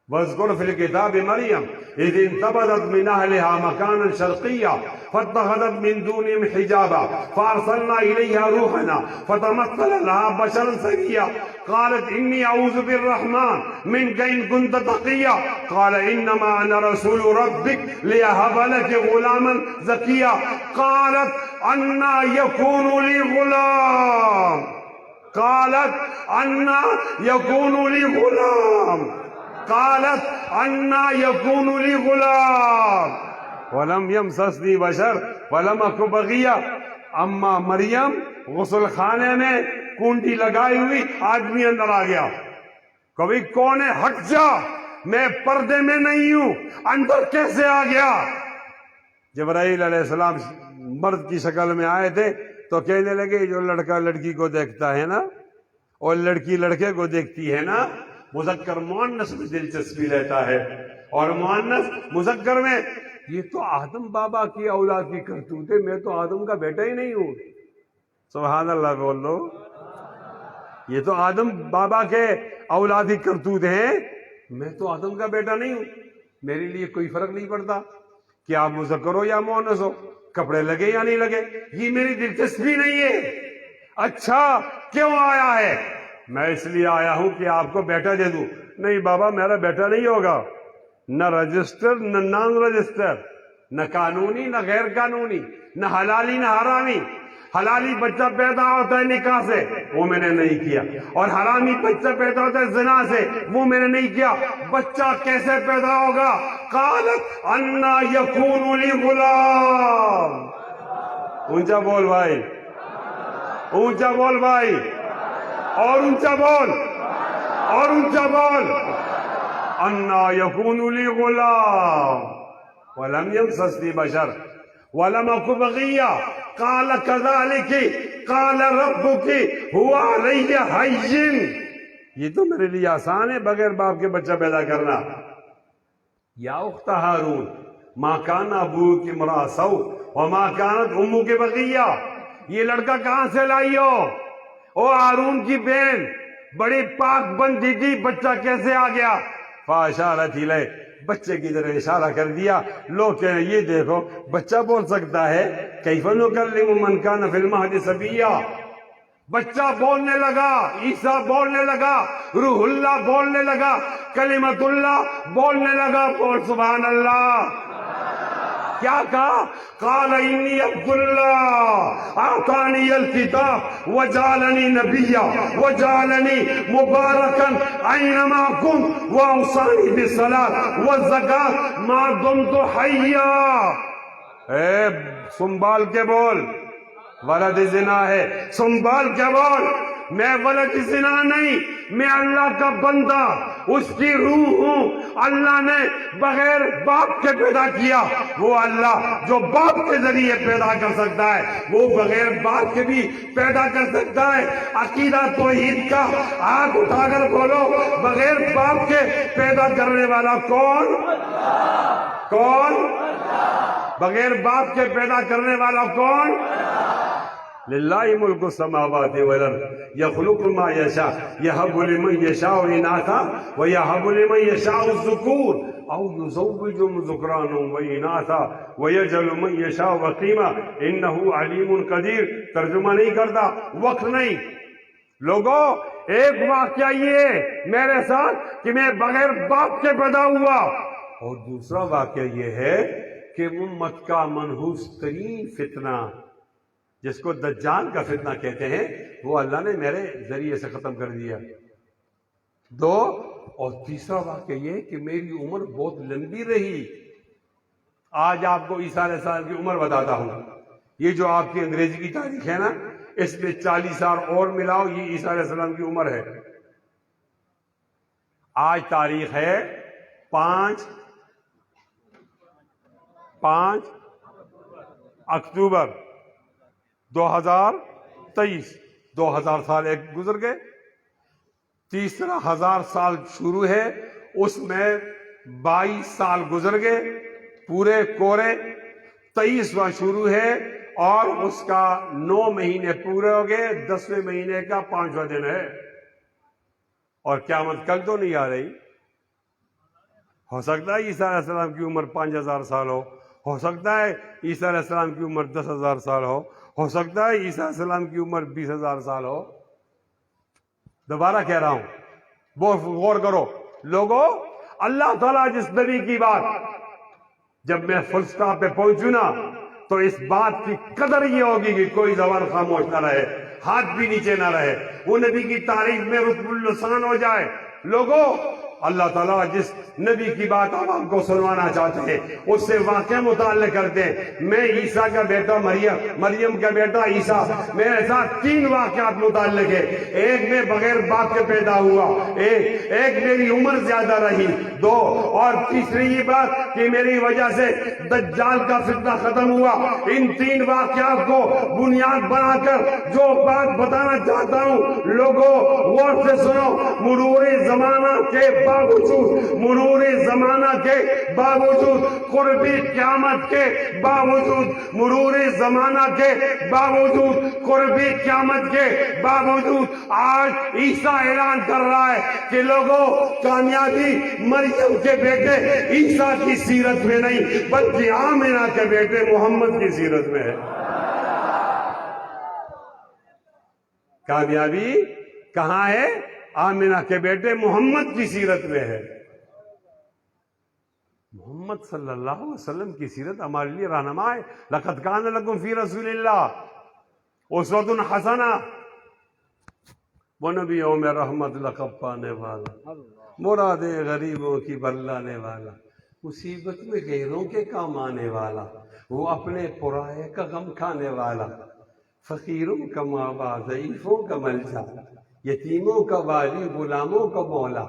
[SPEAKER 1] واذکر فی الکتاب مریم اذ انتبذت من اہلها مکانا شرقیا فاتخذت من دونهم حجابا فارسلنا الیها روحنا فتمثل لها بشرا سویا قالت انی اعوذ بالرحمن منك ان كنت تقیا قال انما انا رسول ربك لیہب لك غلاما زکیا قالت انا یکون لی غلام قالت انا یکون لی غلام قالت انا یکون لی غلام ولم یمسسنی بشر ولم اک بغیا. اما مریم غسل خانے میں کنڈی لگائی ہوئی آدمی اندر آ گیا. کبھی کون ہے؟ ہٹ جا، میں پردے میں نہیں ہوں، اندر کیسے آ گیا؟ جبرائیل علیہ السلام مرد کی شکل میں آئے تھے تو کہنے لگے جو لڑکا لڑکی کو دیکھتا ہے نا اور لڑکی لڑکے کو دیکھتی ہے نا، مذکر مؤنث میں دلچسپی لیتا ہے اور مؤنث مذکر میں. یہ تو آدم بابا کی اولاد کی کرتوت ہے، میں تو آدم کا بیٹا ہی نہیں ہوں. سبحان اللہ بول لو. یہ تو آدم بابا کے اولادی کرتوت ہیں، میں تو آدم کا بیٹا نہیں ہوں. میرے لیے کوئی فرق نہیں پڑتا کہ آپ مذکر ہو یا مؤنث ہو، کپڑے لگے یا نہیں لگے، یہ میری دلچسپی نہیں ہے. اچھا کیوں آیا ہے؟ میں اس لیے آیا ہوں کہ آپ کو بیٹا دے دوں. نہیں بابا، میرا بیٹا نہیں ہوگا، نہ رجسٹر نہ نان رجسٹر، نہ قانونی نہ غیر قانونی، نہ حلالی نہ حرامی. حلالی بچہ پیدا ہوتا ہے نکاح سے، وہ میں نے نہیں کیا، اور حرامی بچہ پیدا ہوتا ہے زنا سے، وہ میں نے نہیں کیا۔ بچہ کیسے پیدا ہوگا؟ قالت انا یکون لی غلام۔ اونچا بول بھائی، اونچا بول بھائی، اور اونچا بول، اور اونچا بول۔ انا یکون لی غلام ولم یمسسنی بشر ولم اک بغیا قال کذالک قال ربک هو علی ہین۔ یہ تو میرے لیے آسان ہے بغیر باپ کے بچہ پیدا کرنا۔ یا اخت ہارون ما کان ابوک امرأ سوء وما کانت امک بغیا۔ یہ لڑکا کہاں سے لائی ہو؟ او ہارون کی بہن بڑی پاک بندی تھی، بچہ کیسے آ گیا؟ فاشارت الیہ، بچے کی طرف اشارہ کر دیا۔ لوگ کہہ رہے یہ دیکھو بچہ بول سکتا ہے، کیف نکلم من کان فی المہد صبیا۔ بچہ بولنے لگا، عیسیٰ بولنے لگا، روح اللہ بولنے لگا، کلمت اللہ بولنے لگا۔ بول سبحان اللہ۔ کیا کہا؟ قال انی عبد اللہ اعطانی الکتاب وجعلنی نبیا وجعلنی مبارکا اینما کنت واوصانی بالصلاۃ والزکاۃ ما دمت حیا۔ اے سنبھال کے بول، ولد زنا ہے، سنبھال کے بول۔ میں ولد زنا نہیں، میں اللہ کا بندہ، اس کی روح ہوں۔ اللہ نے بغیر باپ کے پیدا کیا، وہ اللہ جو باپ کے ذریعے پیدا کر سکتا ہے وہ بغیر باپ کے بھی پیدا کر سکتا ہے۔ عقیدہ توحید کا ہاتھ اٹھا کر بولو، بغیر باپ کے پیدا کرنے والا کون؟ کون؟ بغیر باپ کے پیدا کرنے والا کون؟ للہ ملک السماوات والارض یخلق ما یشاء یہب لمن یشاء اناثا ویہب لمن یشاء الذکور او یزوجہم ذکرانا واناثا ویجعل من یشاء عقیما انہ علیم قدیر۔ ترجمہ نہیں کرتا، وقت نہیں۔ لوگوں ایک واقعہ یہ ہے میرے ساتھ کہ میں بغیر باپ کے پیدا ہوا، اور دوسرا واقعہ یہ ہے کہ امت کا منحوس ترین فتنہ جس کو دجال کا فتنہ کہتے ہیں وہ اللہ نے میرے ذریعے سے ختم کر دیا۔ دو، اور تیسرا واقعہ یہ کہ میری عمر بہت لمبی رہی۔ آج آپ کو عیسیٰ علیہ السلام کی عمر بتاتا ہوں۔ یہ جو آپ کی انگریزی کی تاریخ ہے نا، اس میں 40 سال اور ملاؤ، یہ عیسیٰ علیہ السلام کی عمر ہے۔ آج تاریخ ہے 5 اکتوبر 2023۔ 2000 سال ایک گزر گئے، تیسرا 1000 سال شروع ہے، اس میں 22 سال گزر گئے پورے کورے۔ 23واں شروع ہے اور اس کا 9 مہینے پورے ہو گئے، 10ویں مہینے کا 5واں دن ہے، اور قیامت کل تو نہیں آ رہی۔ ہو سکتا ہے عیسیٰ علیہ السلام کی عمر 5000 سال ہو سکتا ہے عیسیٰ علیہ السلام کی عمر 10,000 سال ہو سکتا ہے عیسیٰ علیہ السلام کی عمر 20,000 سال ہو۔ دوبارہ کہہ رہا ہوں، بہت غور کرو لوگوں۔ اللہ تعالیٰ جس نبی کی بات، جب میں فل سٹاپ پہ پہنچوں نا تو اس بات کی قدر یہ ہوگی کہ کوئی زبان خاموش نہ رہے، ہاتھ بھی نیچے نہ رہے، وہ نبی کی تعریف میں رطب اللسان ہو جائے۔ لوگوں اللہ تعالیٰ جس نبی کی بات عوام کو سنوانا چاہتے ہیں اس سے واقعہ متعلق کرتے ہیں۔ میں عیسیٰ کا بیٹا مریم کا بیٹا عیسیٰ، میرے ساتھ 3 واقعات متعلق ہے۔ ایک میں بغیر باپ کے پیدا ہوا، ایک میری عمر زیادہ رہی، 2 اور تیسری یہ بات کہ میری وجہ سے دجال کا فتنہ ختم ہوا۔ ان 3 واقعات کو بنیاد بنا کر جو بات بتانا چاہتا ہوں، لوگوں غور سے سنو۔ مرور زمانہ کے باوجود قربی قیامت کے باوجود، مرور زمانہ کے باوجود، قربی قیامت کے باوجود، آج عیسیٰ اعلان کر رہا ہے کہ لوگوں کامیابی مریم کے بیٹے عیسیٰ کی سیرت میں نہیں بلکہ آمنہ کے بیٹے محمد کی سیرت میں ہے۔ کامیابی کہاں ہے؟ آمنہ کے بیٹے محمد کی سیرت میں ہے۔ محمد صلی اللہ علیہ وسلم کی سیرت ہمارے لیے رہنما ہے۔ لقد کان لکم فی رسول اللہ اسوۃ حسنہ، وہ نبیوں میں رحمت لقب پانے والا، مراد غریبوں کی بللانے والا، مصیبت میں غیروں کے کام آنے والا، وہ اپنے پرائے کا غم کھانے والا، فقیروں کا مابا، ضعیفوں کا ملجا، یتیموں کا والی، غلاموں کا مولا،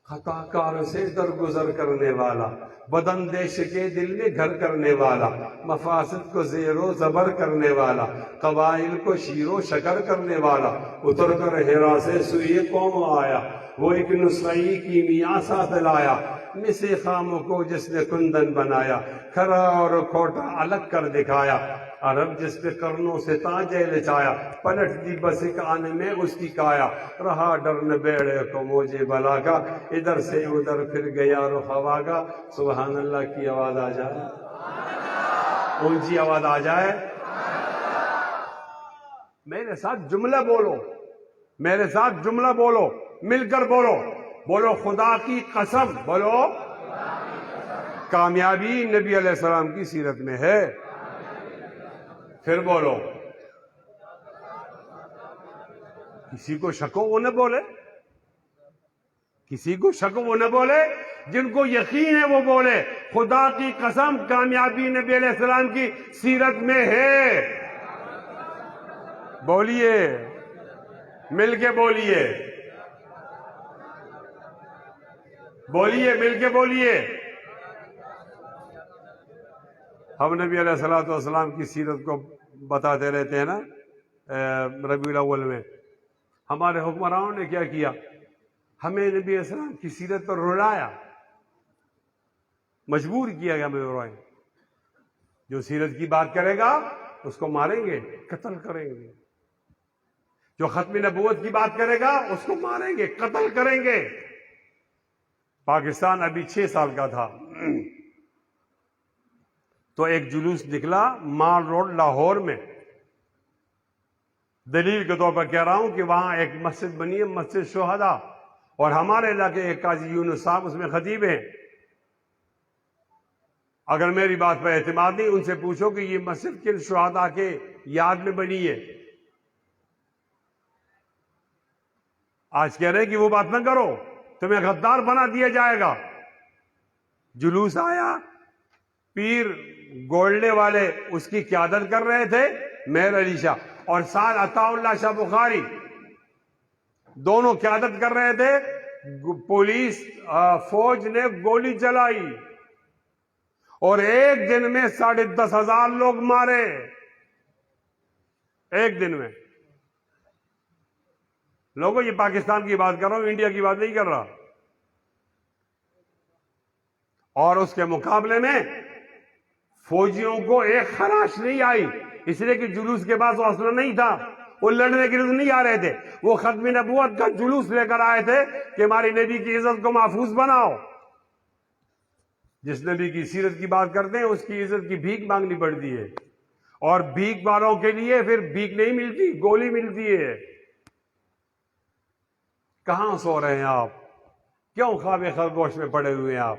[SPEAKER 1] خطا کار سے درگزر کرنے والا، بداندیش کے دل میں گھر کرنے والا، مفاسد کو زیر و زبر کرنے والا، قبائل کو شیر و شکر کرنے والا، اتر کر ہیرا سے سوئے قوم آیا، وہ ایک نسخی کیمیا ساتھ لایا، مسی خاموں کو جس نے کندن بنایا، کھرا اور کھوٹا الگ کر دکھایا، عرب جس پہ کرنوں سے تاج لچایا، پلٹ دی بس ایک آنے میں اس کی کایا، رہا ڈر نہ بیڑے کو موجے بلا کا، ادھر سے ادھر پھر گیا رخ ہوا کا۔ سبحان اللہ کی آواز آ جائے، اونچی آواز آ جائے، میرے ساتھ جملہ بولو، میرے ساتھ جملہ بولو، مل کر بولو، بولو خدا کی قسم، بولو کامیابی نبی علیہ السلام کی سیرت میں ہے۔ پھر بولو، کسی کو شک ہو وہ نہ بولے، کسی کو شک ہو وہ نہ بولے، جن کو یقین ہے وہ بولے خدا کی قسم کامیابی نبی علیہ السلام کی سیرت میں ہے۔ بولیے، مل کے بولیے، بولیے، مل کے بولیے۔ ہم نبی علیہ السلام کی سیرت کو بتاتے رہتے ہیں نا ربیع الاول میں۔ ہمارے حکمرانوں نے کیا کیا؟ ہمیں نبی علیہ السلام کی سیرت پر رلایا، مجبور کیا گیا ہمیں روئیں۔ جو سیرت کی بات کرے گا اس کو ماریں گے، قتل کریں گے۔ جو ختم نبوت کی بات کرے گا اس کو ماریں گے، قتل کریں گے۔ پاکستان ابھی 6 سال کا تھا تو ایک جلوس نکلا مال روڈ لاہور میں۔ دلیل کے طور پر کہہ رہا ہوں کہ وہاں ایک مسجد بنی ہے، مسجد شہداء، اور ہمارے علاقے ایک قاضی یونس صاحب اس میں خطیب ہیں۔ اگر میری بات پر اعتماد نہیں، ان سے پوچھو کہ یہ مسجد کن شہداء کے یاد میں بنی ہے۔ آج کہہ رہے ہیں کہ وہ بات نہ کرو، تمہیں غدار بنا دیا جائے گا۔ جلوس آیا، پیر گولڈے والے اس کی قیادت کر رہے تھے، مہر علی شاہ، اور ساتھ عطا اللہ شاہ بخاری، دونوں قیادت کر رہے تھے۔ پولیس فوج نے گولی چلائی اور ایک دن میں 10,500 لوگ مارے، ایک دن میں۔ لوگوں یہ پاکستان کی بات کر رہا ہوں، انڈیا کی بات نہیں کر رہا۔ اور اس کے مقابلے میں فوجیوں کو ایک خراش نہیں آئی، اس لیے کہ جلوس کے بعد وہ حوصلہ نہیں تھا، وہ لڑنے کے لیے نہیں آ رہے تھے، وہ ختم نبوت کا جلوس لے کر آئے تھے کہ ہماری نبی کی عزت کو محفوظ بناؤ۔ جس نبی کی سیرت کی بات کرتے ہیں اس کی عزت کی بھیک مانگنی پڑتی ہے، اور بھیک والوں کے لیے پھر بھیک نہیں ملتی، گولی ملتی ہے۔ کہاں سو رہے ہیں آپ؟ کیوں خواب خرگوش میں پڑے ہوئے ہیں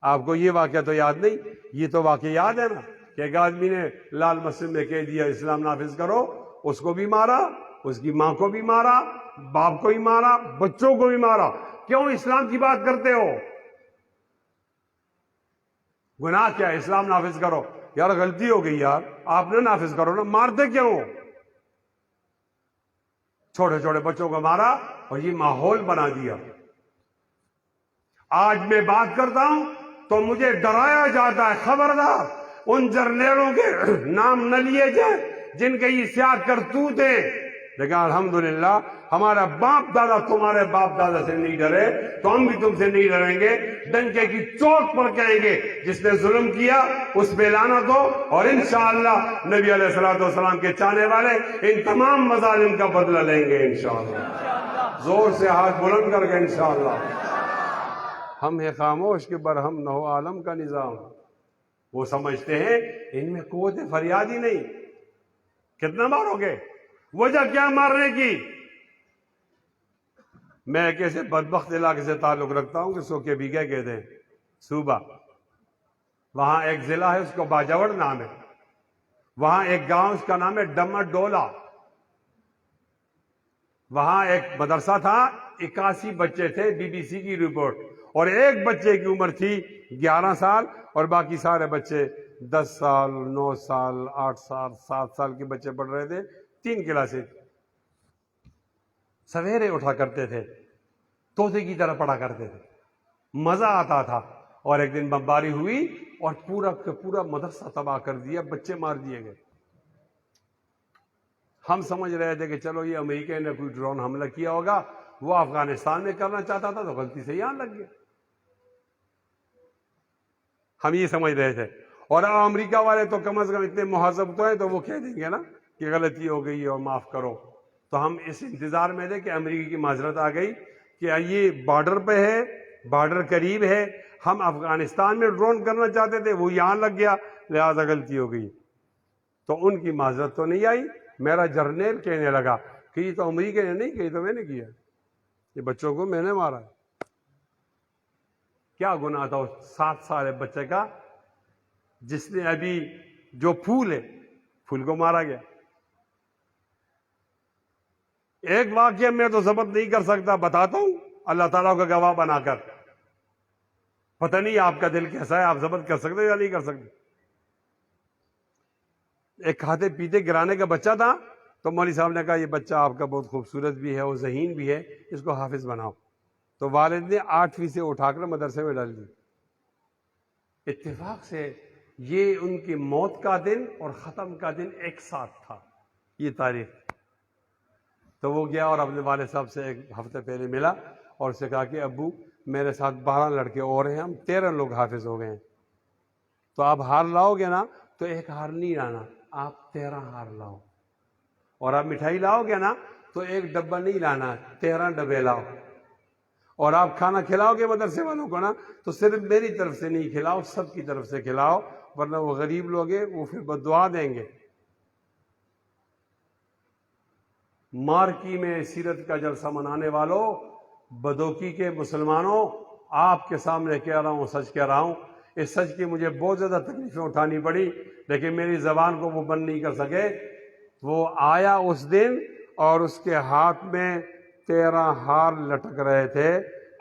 [SPEAKER 1] آپ کو یہ واقعہ تو یاد نہیں؟ یہ تو واقعہ یاد ہے نا کہ ایک آدمی نے لال مسجد میں کہہ دیا اسلام نافذ کرو، اس کو بھی مارا، اس کی ماں کو بھی مارا، باپ کو بھی مارا، بچوں کو بھی مارا۔ کیوں اسلام کی بات کرتے ہو؟ گناہ کیا ہے؟ اسلام نافذ کرو۔ یار غلطی ہو گئی یار، آپ نے نافذ کرو نا، مارتے کیوں؟ چھوٹے چھوٹے بچوں کو مارا اور یہ ماحول بنا دیا۔ آج میں بات کرتا ہوں تو مجھے ڈرایا جاتا ہے، خبردار ان جرنیلوں کے نام نہ لیے جائیں جن کے یہ سیاہ کرتوت ہیں۔ لیکن الحمدللہ ہمارا باپ دادا تمہارے باپ دادا سے نہیں ڈرے تو ہم بھی تم سے نہیں ڈریں گے۔ ڈنکے کی چوٹ پر کہیں گے جس نے ظلم کیا اس پہ لعنت ہو، اور انشاءاللہ نبی علیہ السلام کے چاہنے والے ان تمام مظالم کا بدلہ لیں گے انشاءاللہ۔ زور سے ہاتھ بلند کر کے انشاءاللہ۔ ہم ہیں خاموش کہ برہم نہ ہو عالم کا نظام۔ وہ سمجھتے ہیں ان میں قوت فریاد ہی نہیں۔ کتنا مارو گے؟ وجہ کیا مارنے کی؟ میں ایک ایسے بدبخت علاقے سے تعلق رکھتا ہوں کہ سوکے بیگے کہتے ہیں، صوبہ، وہاں ایک ضلع ہے اس کو باجوڑ نام ہے۔ وہاں ایک گاؤں اس کا نام ہے ڈمڈولا، وہاں ایک مدرسہ تھا، 81 بچے تھے، بی بی سی کی رپورٹ، اور ایک بچے کی عمر تھی 11 سال اور باقی سارے بچے 10 سال 9 سال 8 سال 7 سال کے بچے پڑھ رہے تھے، 3 کلاسیں۔ سویرے اٹھا کرتے تھے، طوطے کی طرح پڑھا کرتے تھے، مزہ آتا تھا۔ اور ایک دن بمباری ہوئی اور پورا کا پورا مدرسہ تباہ کر دیا، بچے مار دیے گئے۔ ہم سمجھ رہے تھے کہ چلو یہ امریکہ نے کوئی ڈرون حملہ کیا ہوگا، وہ افغانستان میں کرنا چاہتا تھا تو غلطی سے یہاں لگ گیا، ہم یہ سمجھ رہے تھے۔ اور امریکہ والے تو کم از کم اتنے مہذب تو ہیں تو وہ کہہ دیں گے نا کہ غلطی ہو گئی اور معاف کرو۔ تو ہم اس انتظار میں تھے کہ امریکہ کی معذرت آ گئی کہ یہ بارڈر پہ ہے، بارڈر قریب ہے، ہم افغانستان میں ڈرون کرنا چاہتے تھے، وہ یہاں لگ گیا، لہذا غلطی ہو گئی۔ تو ان کی معذرت تو نہیں آئی۔ میرا جرنیل کہنے لگا کہ یہ تو امریکہ نے نہیں کہی، تو میں نے کیا، یہ بچوں کو میں نے مارا۔ کیا گناہ تھا اس 7 سال بچے کا جس نے ابھی جو پھول ہے، پھول کو مارا گیا۔ ایک واقعہ میں تو ضبط نہیں کر سکتا، بتاتا ہوں اللہ تعالیٰ کا گواہ بنا کر، پتہ نہیں آپ کا دل کیسا ہے، آپ ضبط کر سکتے یا نہیں کر سکتے۔ ایک کھاتے پیتے گرانے کا بچہ تھا، تو مولوی صاحب نے کہا یہ بچہ آپ کا بہت خوبصورت بھی ہے اور ذہین بھی ہے، اس کو حافظ بناؤ۔ تو والد نے 8ویں سے اٹھا کر مدرسے میں ڈال دی۔ اتفاق سے یہ ان کی موت کا دن اور ختم کا دن ایک ساتھ تھا، یہ تاریخ۔ تو وہ گیا اور اپنے والد صاحب سے 1 ہفتے پہلے ملا اور اسے کہا کہ ابو میرے ساتھ 12 لڑکے اور ہیں، ہم 13 لوگ حافظ ہو گئے ہیں، تو آپ ہار لاؤ گے نا تو 1 ہار نہیں لانا، آپ 13 ہار لاؤ، اور آپ مٹھائی لاؤ گے نا تو 1 ڈبہ نہیں لانا، 13 ڈبے لاؤ، اور آپ کھانا کھلاؤ گے مدرسے والوں کو نا تو صرف میری طرف سے نہیں کھلاؤ، سب کی طرف سے کھلاؤ، ورنہ وہ غریب لوگ ہیں وہ پھر بددعا دیں گے۔ مارکی میں سیرت کا جلسہ منانے والوں، بدوکی کے مسلمانوں، آپ کے سامنے کہہ رہا ہوں، سچ کہہ رہا ہوں، اس سچ کی مجھے بہت زیادہ تکلیفیں اٹھانی پڑی لیکن میری زبان کو وہ بند نہیں کر سکے۔ وہ آیا اس دن اور اس کے ہاتھ میں 13 ہار لٹک رہے تھے،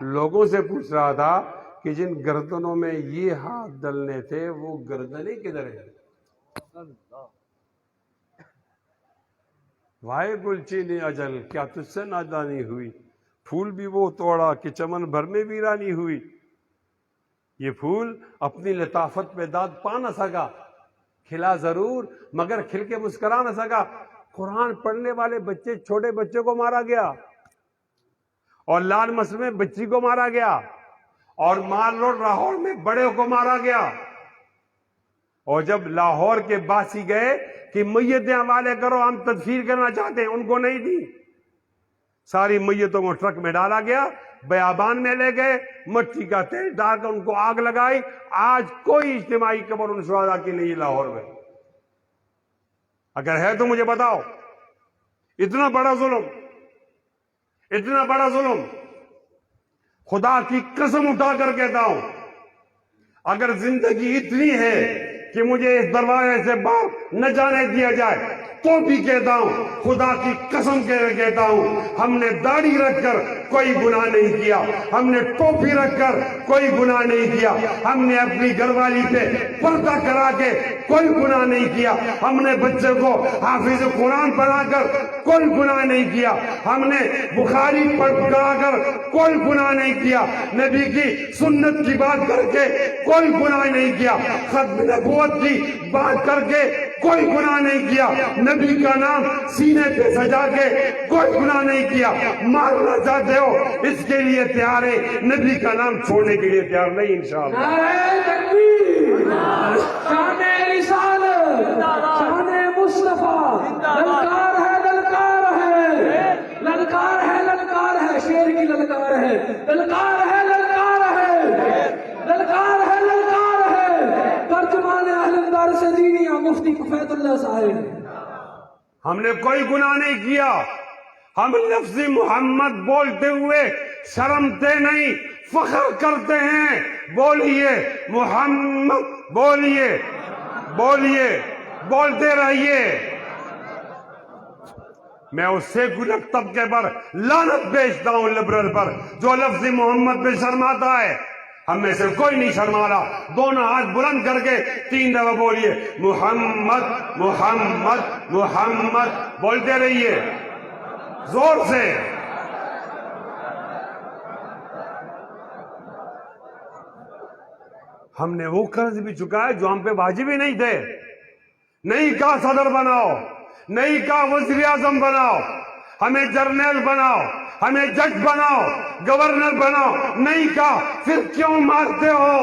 [SPEAKER 1] لوگوں سے پوچھ رہا تھا کہ جن گردنوں میں یہ ہاتھ ڈلنے تھے وہ گردنیں کدھر ہیں؟ وائے گلچین اجل، کیا تجھ سے نادانی ہوئی، پھول بھی وہ توڑا کہ چمن بھر میں ویرانی ہوئی۔ یہ پھول اپنی لطافت پہ داد پا نہ سکا، کھلا ضرور مگر کھل کے مسکرا نہ سکا۔ قرآن پڑھنے والے بچے، چھوٹے بچے کو مارا گیا، اور لال مسجد میں بچی کو مارا گیا، اور مال روڈ لاہور میں بڑے کو مارا گیا۔ اور جب لاہور کے باسی گئے کہ میتیں حوالے کرو، ہم تدفین کرنا چاہتے ہیں، ان کو نہیں دی، ساری میتوں کو ٹرک میں ڈالا گیا، بیابان میں لے گئے، مٹی کا تیل ڈال کر ان کو آگ لگائی۔ آج کوئی اجتماعی قبر ان شہداء کی نہیں لاہور میں، اگر ہے تو مجھے بتاؤ۔ اتنا بڑا ظلم، اتنا بڑا ظلم، خدا کی قسم اٹھا کر کہتا ہوں، اگر زندگی اتنی ہے کہ مجھے اس دروازے سے باہر نہ جانے دیا جائے تو بھی کہتا ہوں، خدا کی قسم کہتا ہوں، ہم نے داڑھی رکھ کر کوئی گناہ نہیں کیا، ہم نے ٹوپی رکھ کر کوئی گناہ نہیں کیا، ہم نے اپنی گھر والی پہ پردہ کرا کے کوئی گناہ نہیں کیا، ہم نے بچے کو حافظ قرآن پڑھا کر کوئی گناہ نہیں کیا، ہم نے بخاری پڑھا کر کوئی گناہ نہیں کیا، نبی کی سنت کی بات کر کے کوئی گناہ نہیں کیا، ختم نبوت کی بات کر کے کوئی گناہ نہیں کیا، نبی کا نام سینے پہ سجا کے کوئی گناہ نہیں کیا۔ مارنا چاہتے ہو اس کے لیے تیار ہے، نبی کا نام چھوڑنے کے لیے تیار نہیں انشاءاللہ۔
[SPEAKER 2] نعرہ تکبیر، شان رسالت، شان مصطفیٰ، للکار ہے، للکار ہے، للکار ہے، للکار ہے، شیر کی للکار ہے، للکار ہے، للکار ہے، للکار ہے، للکار ہے۔ ترجمان اہل دار سے دینیا مفتی کفیت اللہ صاحب۔
[SPEAKER 1] ہم نے کوئی گناہ نہیں کیا، ہم لفظ محمد بولتے ہوئے شرمتے نہیں، فخر کرتے ہیں۔ بولیے محمد، بولیے، بولیے بولتے رہیے. میں اس سیکولر طبقے پر لعنت بھیجتا ہوں، لبرل پر، جو لفظ محمد پہ شرماتا ہے. ہم میں سے کوئی نہیں شرما رہا. دونوں ہاتھ بلند کر کے 3 دفعہ بولیے محمد محمد محمد. بولتے رہیے زور سے. ہم نے وہ قرض بھی چکائے جو ہم پہ واجب ہی نہیں تھے. نہیں کہا صدر بناؤ، نہیں کہا وزیر اعظم بناؤ، ہمیں جرنیل بناؤ، ہمیں جج بناؤ، گورنر بناؤ، نہیں کہا. پھر کیوں مارتے ہو؟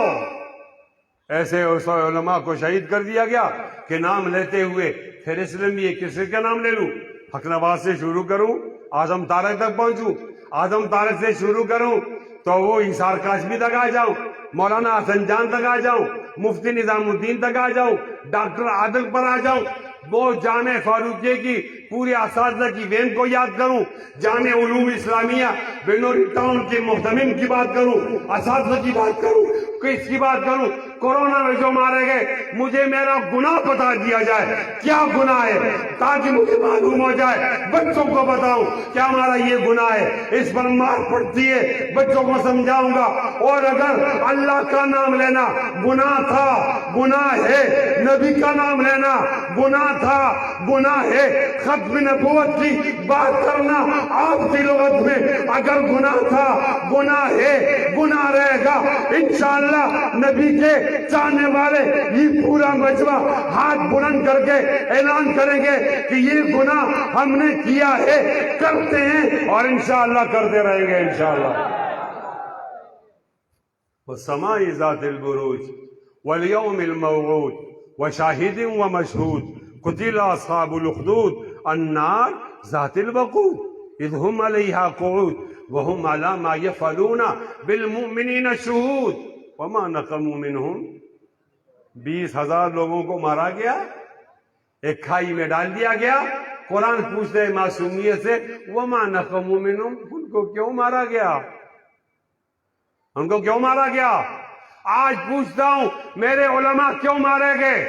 [SPEAKER 1] ایسے علماء کو شہید کر دیا گیا کہ نام لیتے ہوئے پھر اس لیے کسی کا نام لے لوں؟ حق نواز سے شروع کروں، اعظم طارق تک پہنچوں، اعظم طارق سے شروع کروں تو وہ انصار کاشمی تک آ جاؤں، مولانا حسن جان تک آ جاؤں، مفتی نظام الدین تک آ جاؤں، ڈاکٹر عادل پر آ جاؤں، وہ جامع فاروقیہ کی پورے اساتذہ کی وین کو یاد کروں، جامع علوم اسلامیہ بنوری ٹاؤن کے محتمم کی بات کروں، اساتذہ کی بات کروں، کس کی بات کروں؟ کورونا میں جو مارے گئے، مجھے میرا گناہ بتا دیا جائے کیا گناہ ہے، تاکہ مجھے معلوم ہو جائے. بچوں کو بتاؤں کیا ہمارا یہ گناہ ہے، اس پر مار پڑتی ہے، بچوں کو سمجھاؤں گا. اور اگر اللہ کا نام لینا گناہ تھا، گناہ ہے، نبی کا نام لینا گناہ تھا، گناہ ہے، ختم نبوت کی بات کرنا آپ کی لغت میں اگر گناہ تھا، گناہ ہے، گناہ رہے گا. انشاءاللہ نبی کے چاہنے والے یہ پورا مجمع ہاتھ بلند کر کے اعلان کریں گے کہ یہ گناہ ہم نے کیا ہے، کرتے ہیں، اور انشاءاللہ کرتے رہیں گے انشاءاللہ. والسماء ذات البروج واليوم الموعود وشاهد ومشهود قتل أصحاب الأخدود النار ذات الوقود إذ هم عليها قعود وهم على ما يفعلون بالمؤمنين شهود وما نقموا منهم. 20,000 لوگوں کو مارا گیا، ایک کھائی میں ڈال دیا گیا. قرآن پوچھتے ہیں معصومیت سے وما نقموا منهم، ان کو کیوں مارا گیا، ان کو کیوں مارا گیا؟ آج پوچھتا ہوں میرے علماء کیوں مارے گئے؟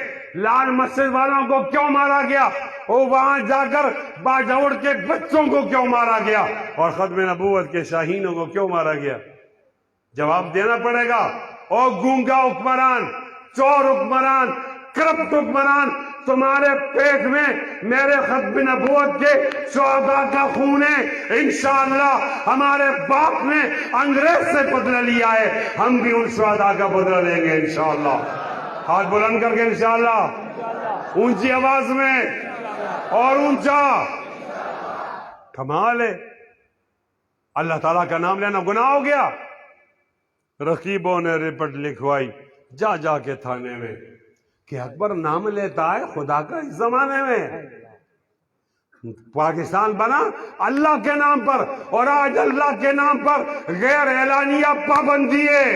[SPEAKER 1] لال مسجد والوں کو کیوں مارا گیا؟ اور وہاں جا کر باجوڑ کے بچوں کو کیوں مارا گیا؟ اور ختم نبوت کے شاہینوں کو کیوں مارا گیا؟ جواب دینا پڑے گا. اور گونگا حکمران، چور حکمران، کرپٹ حکمران، تمہارے پیٹ میں میرے ختم نبوت کے شہداء کا خون ہے. انشاءاللہ ہمارے باپ نے انگریز سے بدلہ لیا ہے، ہم بھی ان شہداء کا بدلہ لیں گے انشاءاللہ. ہاتھ بلند کر کے انشاءاللہ، اونچی آواز میں اور اونچا. کمال ہے. اللہ تعالیٰ کا نام لینا گناہ ہو گیا. رقیبوں نے رپٹ لکھوائی جا جا کے تھانے میں کہ اکبر نام لیتا ہے خدا کا اس زمانے میں. پاکستان بنا اللہ کے نام پر، اور آج اللہ کے نام پر غیر اعلانیہ پابندی ہے.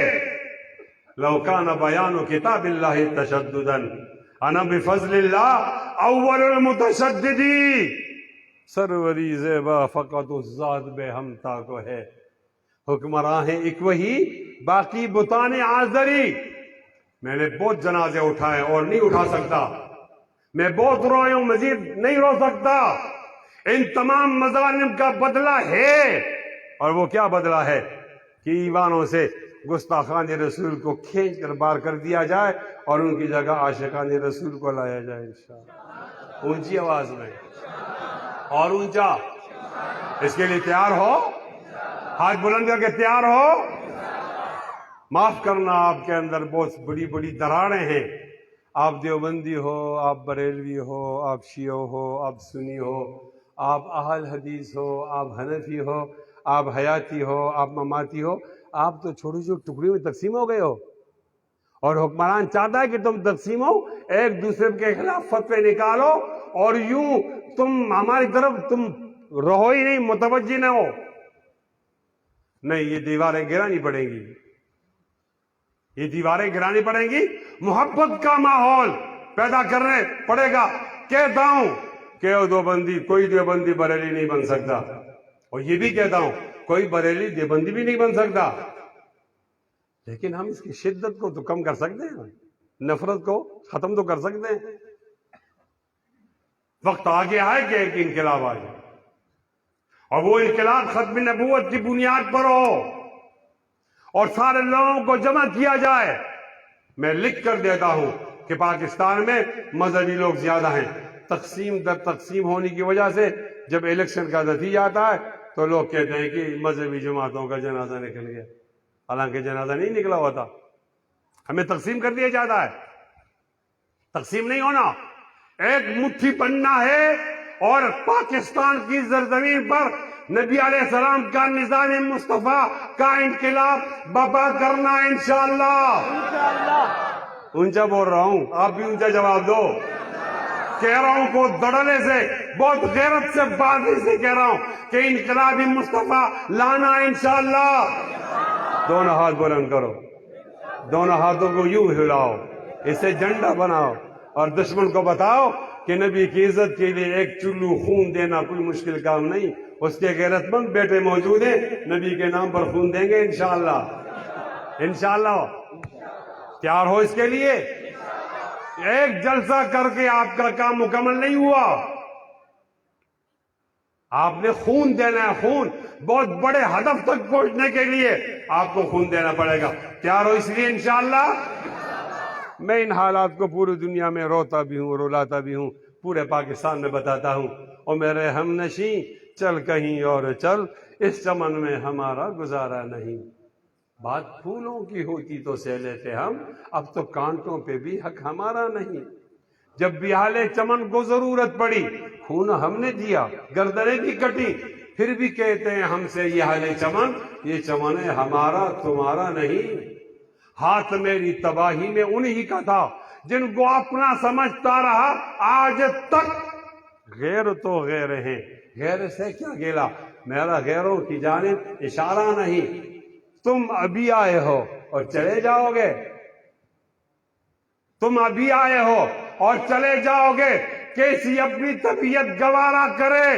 [SPEAKER 1] لو کان بیان کتاب اللہ تشددا انا بفضل اللہ اول المتشددی. سروری زیبا فقط اس ذات بے ہمتا کو ہے. حکمراں ہیں ایک وہی، باقی بتان آزری. میں نے بہت جنازے اٹھائے اور نہیں اٹھا سکتا. میں بہت روئے ہوں، مزید نہیں رو سکتا. ان تمام مظالم کا بدلہ ہے. اور وہ کیا بدلہ ہے؟ کہ ایوانوں سے گستاخان رسول کو کھینچ کر باہر کر دیا جائے اور ان کی جگہ عاشقان رسول کو لایا جائے انشاءاللہ. اونچی آواز میں اور اونچا. اس کے لیے تیار ہو؟ ہاتھ بلند کر کے تیار ہو؟ معاف کرنا، آپ کے اندر بہت بڑی بڑی دراڑیں ہیں. آپ دیوبندی ہو، آپ بریلوی ہو، آپ شیعہ ہو، آپ سنی ہو، آپ اہل حدیث ہو، آپ حنفی ہو، آپ حیاتی ہو، آپ مماتی ہو. آپ تو چھوٹی چھوٹی ٹکڑیوں میں تقسیم ہو گئے ہو، اور حکمران چاہتا ہے کہ تم تقسیم ہو، ایک دوسرے کے خلاف فتوے نکالو، اور یوں تم ہماری طرف تم رہو ہی نہیں، متوجہ نہ ہو. نہیں، یہ دیواریں گرانی پڑیں گی، یہ دیواریں گرانی پڑیں گی. محبت کا ماحول پیدا کرنے پڑے گا. کہتا ہوں کہ دیوبندی، کوئی دیوبندی بریلی نہیں بن سکتا. اور یہ بھی کہتا ہوں کوئی بریلی دیوبندی بھی نہیں بن سکتا. لیکن ہم اس کی شدت کو تو کم کر سکتے ہیں، نفرت کو ختم تو کر سکتے ہیں. وقت آ گیا ہے کہ ایک انقلاب آ جائے، اور وہ انقلاب ختم نبوت کی بنیاد پر ہو اور سارے لوگوں کو جمع کیا جائے۔ میں لکھ کر دیتا ہوں کہ پاکستان میں مذہبی لوگ زیادہ ہیں، تقسیم در تقسیم ہونے کی وجہ سے جب الیکشن کا نتیجہ آتا ہے تو لوگ کہتے ہیں کہ مذہبی جماعتوں کا جنازہ نکل گیا، حالانکہ جنازہ نہیں نکلا ہوتا، ہمیں تقسیم کر دیا جاتا ہے۔ تقسیم نہیں ہونا، ایک مٹھی بننا ہے، اور پاکستان کی زرزمین پر نبی علیہ السلام کا نظام مصطفیٰ کا انقلاب برپا کرنا انشاءاللہ۔ اونچا بول رہا ہوں، آپ بھی اونچا جواب دو۔ کہہ رہا ہوں کو دڑلے سے، بہت غیرت سے، بازی سے کہہ رہا ہوں کہ انقلاب مصطفیٰ لانا انشاءاللہ۔ دونوں ہاتھ بلند کرو، دونوں ہاتھوں کو یوں ہلاؤ، اسے جھنڈا بناؤ، اور دشمن کو بتاؤ کہ نبی کی عزت کے لیے ایک چلو خون دینا کوئی مشکل کام نہیں، اس کے غیرت مند بیٹے موجود ہیں، نبی کے نام پر خون دیں گے انشاءاللہ۔ انشاءاللہ تیار ہو اس کے لیے؟ ایک جلسہ کر کے آپ کا کام مکمل نہیں ہوا، آپ نے خون دینا ہے، خون، بہت بڑے ہدف تک پہنچنے کے لیے آپ کو خون دینا پڑے گا۔ تیار ہو اس لیے انشاءاللہ؟ میں ان حالات کو پوری دنیا میں روتا بھی ہوں، رولاتا بھی ہوں، پورے پاکستان میں بتاتا ہوں، اور میرے ہم نشیں چل کہیں اور چل، اس چمن میں ہمارا گزارا نہیں۔ بات پھولوں کی ہوتی تو سہ لیتے ہم، اب تو کانٹوں پہ بھی حق ہمارا نہیں۔ جب بھی حالے چمن کو ضرورت پڑی، خون ہم نے دیا، گردنیں بھی کٹی، پھر بھی کہتے ہیں ہم سے یہ حالے چمن، یہ چمن ہے ہمارا تمہارا نہیں۔ ہاتھ میری تباہی میں انہی کا تھا جن کو اپنا سمجھتا رہا آج تک۔ غیر تو غیر ہیں، غیر سے کیا گیلا، میرا غیروں کی جانب اشارہ نہیں۔ تم ابھی آئے ہو اور چلے جاؤ گے، تم ابھی آئے ہو اور چلے جاؤ گے، کیسی اپنی طبیعت گوارا کرے۔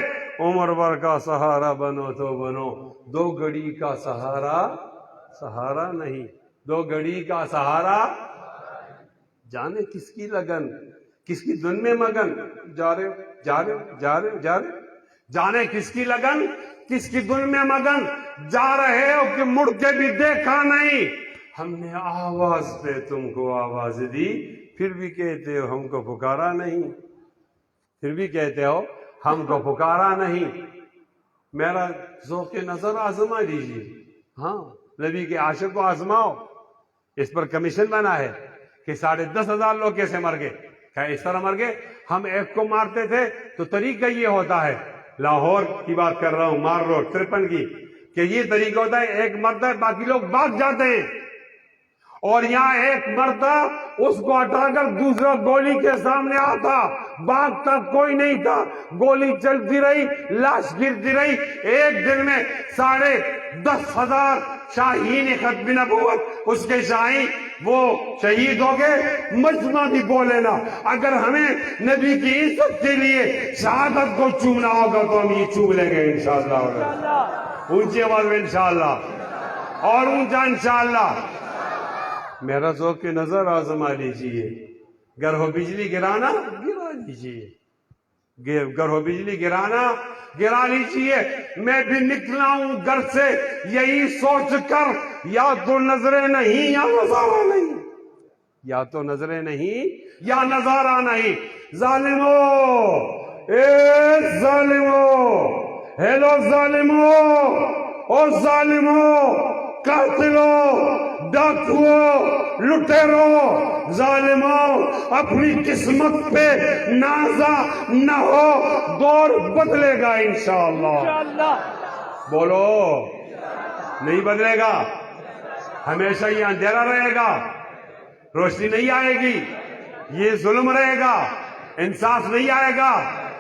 [SPEAKER 1] عمر بھر کا سہارا بنو تو بنو، دو گھڑی کا سہارا سہارا نہیں، دو گھڑی کا سہارا۔ جانے کس کی لگن، کس کی دھن میں مگن، جا رہے جا رہے جا رہے جا رہے، جانے کس کی لگن، کس کی دھن میں مگن، جا رہے ہو کہ مڑ کے بھی دیکھا نہیں۔ ہم نے آواز پہ تم کو آواز دی، پھر بھی کہتے ہو ہم کو پکارا نہیں، پھر بھی کہتے ہو ہم کو پکارا نہیں۔ میرا ذوق نظر آزما لیجیے، ہاں نبی کے عاشق کو آزماؤ۔ اس پر کمیشن بنا ہے کہ 10,500 لوگ کیسے مر گئے، کیا اس طرح مر گئے؟ ہم ایک کو مارتے تھے تو طریقہ یہ ہوتا ہے، لاہور کی بات کر رہا ہوں، مار روڈ 53 کی، کہ یہ طریقہ ہوتا ہے ایک مرتا ہے باقی لوگ بھاگ جاتے ہیں، اور یہاں ایک مرتا اس کو ہٹا کر دوسرا گولی کے سامنے آتا، بھاگتا کوئی نہیں تھا، گولی چلتی رہی، لاش گرتی رہی، ایک دن میں 10,500 شاہین ختم نبوت اس کے شاہین وہ شہید ہو گئے۔ مجمع بھی بولے نا، اگر ہمیں نبی کی عزت کے لیے شہادت کو چومنا ہوگا تو ہم یہ چوم لیں گے انشاءاللہ۔ اونچی آواز میں انشاءاللہ، اور اونچا انشاءاللہ۔ میرا ذوق کی نظر آزما لیجیے، گر ہو بجلی گرانا گرا لیجیے، گر ہو بجلی گرانا گرا لیجیے۔ میں بھی نکلا ہوں گھر سے یہی سوچ کر، یا تو نظریں نہیں یا نظارہ نہیں، یا تو نظریں نہیں یا نظارہ نہیں۔ ظالمو، اے ظالمو، ہیلو ظالمو، او ظالمو، قاتلو، ڈاکو، لٹیرو، ظالموں، اپنی قسمت پہ نازا نہ ہو، دور بدلے گا انشاءاللہ۔ بولو، نہیں بدلے گا، ہمیشہ یہ اندھیرا رہے گا، روشنی نہیں آئے گی، یہ ظلم رہے گا، انصاف نہیں آئے گا،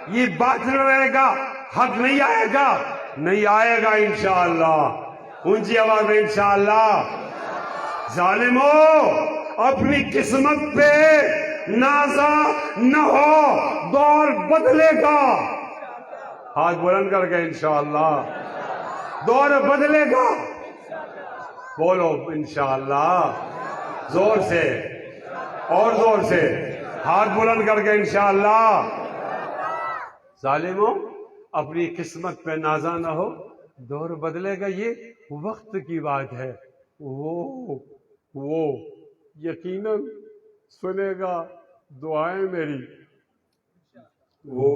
[SPEAKER 1] یہ باطل رہے گا، حق نہیں آئے گا، نہیں آئے گا انشاءاللہ۔ اونچی آواز میں انشاءاللہ۔ ظالموں، اپنی قسمت پہ نازا نہ ہو، دور بدلے گا۔ ہاتھ بلند کر کے انشاءاللہ، دور بدلے گا۔ بولو انشاءاللہ، زور سے اور زور سے، ہاتھ بلند کر کے انشاءاللہ۔ ظالموں اپنی قسمت پہ نازا نہ ہو، دور بدلے گا، یہ وقت کی بات ہے۔ وہ یقیناً سنے گا دعائیں میری، وہ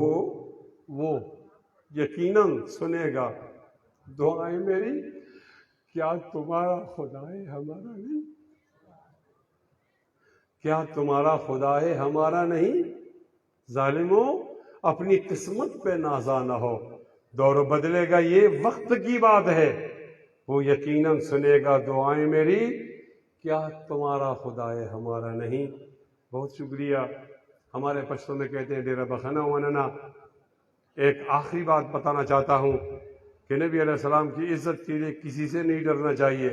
[SPEAKER 1] یقیناً سنے گا دعائیں میری، کیا تمہارا خدا ہے ہمارا نہیں؟ کیا تمہارا خدا ہے ہمارا نہیں؟ ظالموں اپنی قسمت پہ نازا نہ ہو، دور بدلے گا، یہ وقت کی بات ہے، وہ یقیناً سنے گا دعائیں میری، کیا تمہارا خدا ہے ہمارا نہیں؟ بہت شکریہ۔ ہمارے پشتوں میں کہتے ہیں ڈیرا بخنا وننا۔ ایک آخری بات بتانا چاہتا ہوں کہ نبی علیہ السلام کی عزت کے لیے کسی سے نہیں ڈرنا چاہیے۔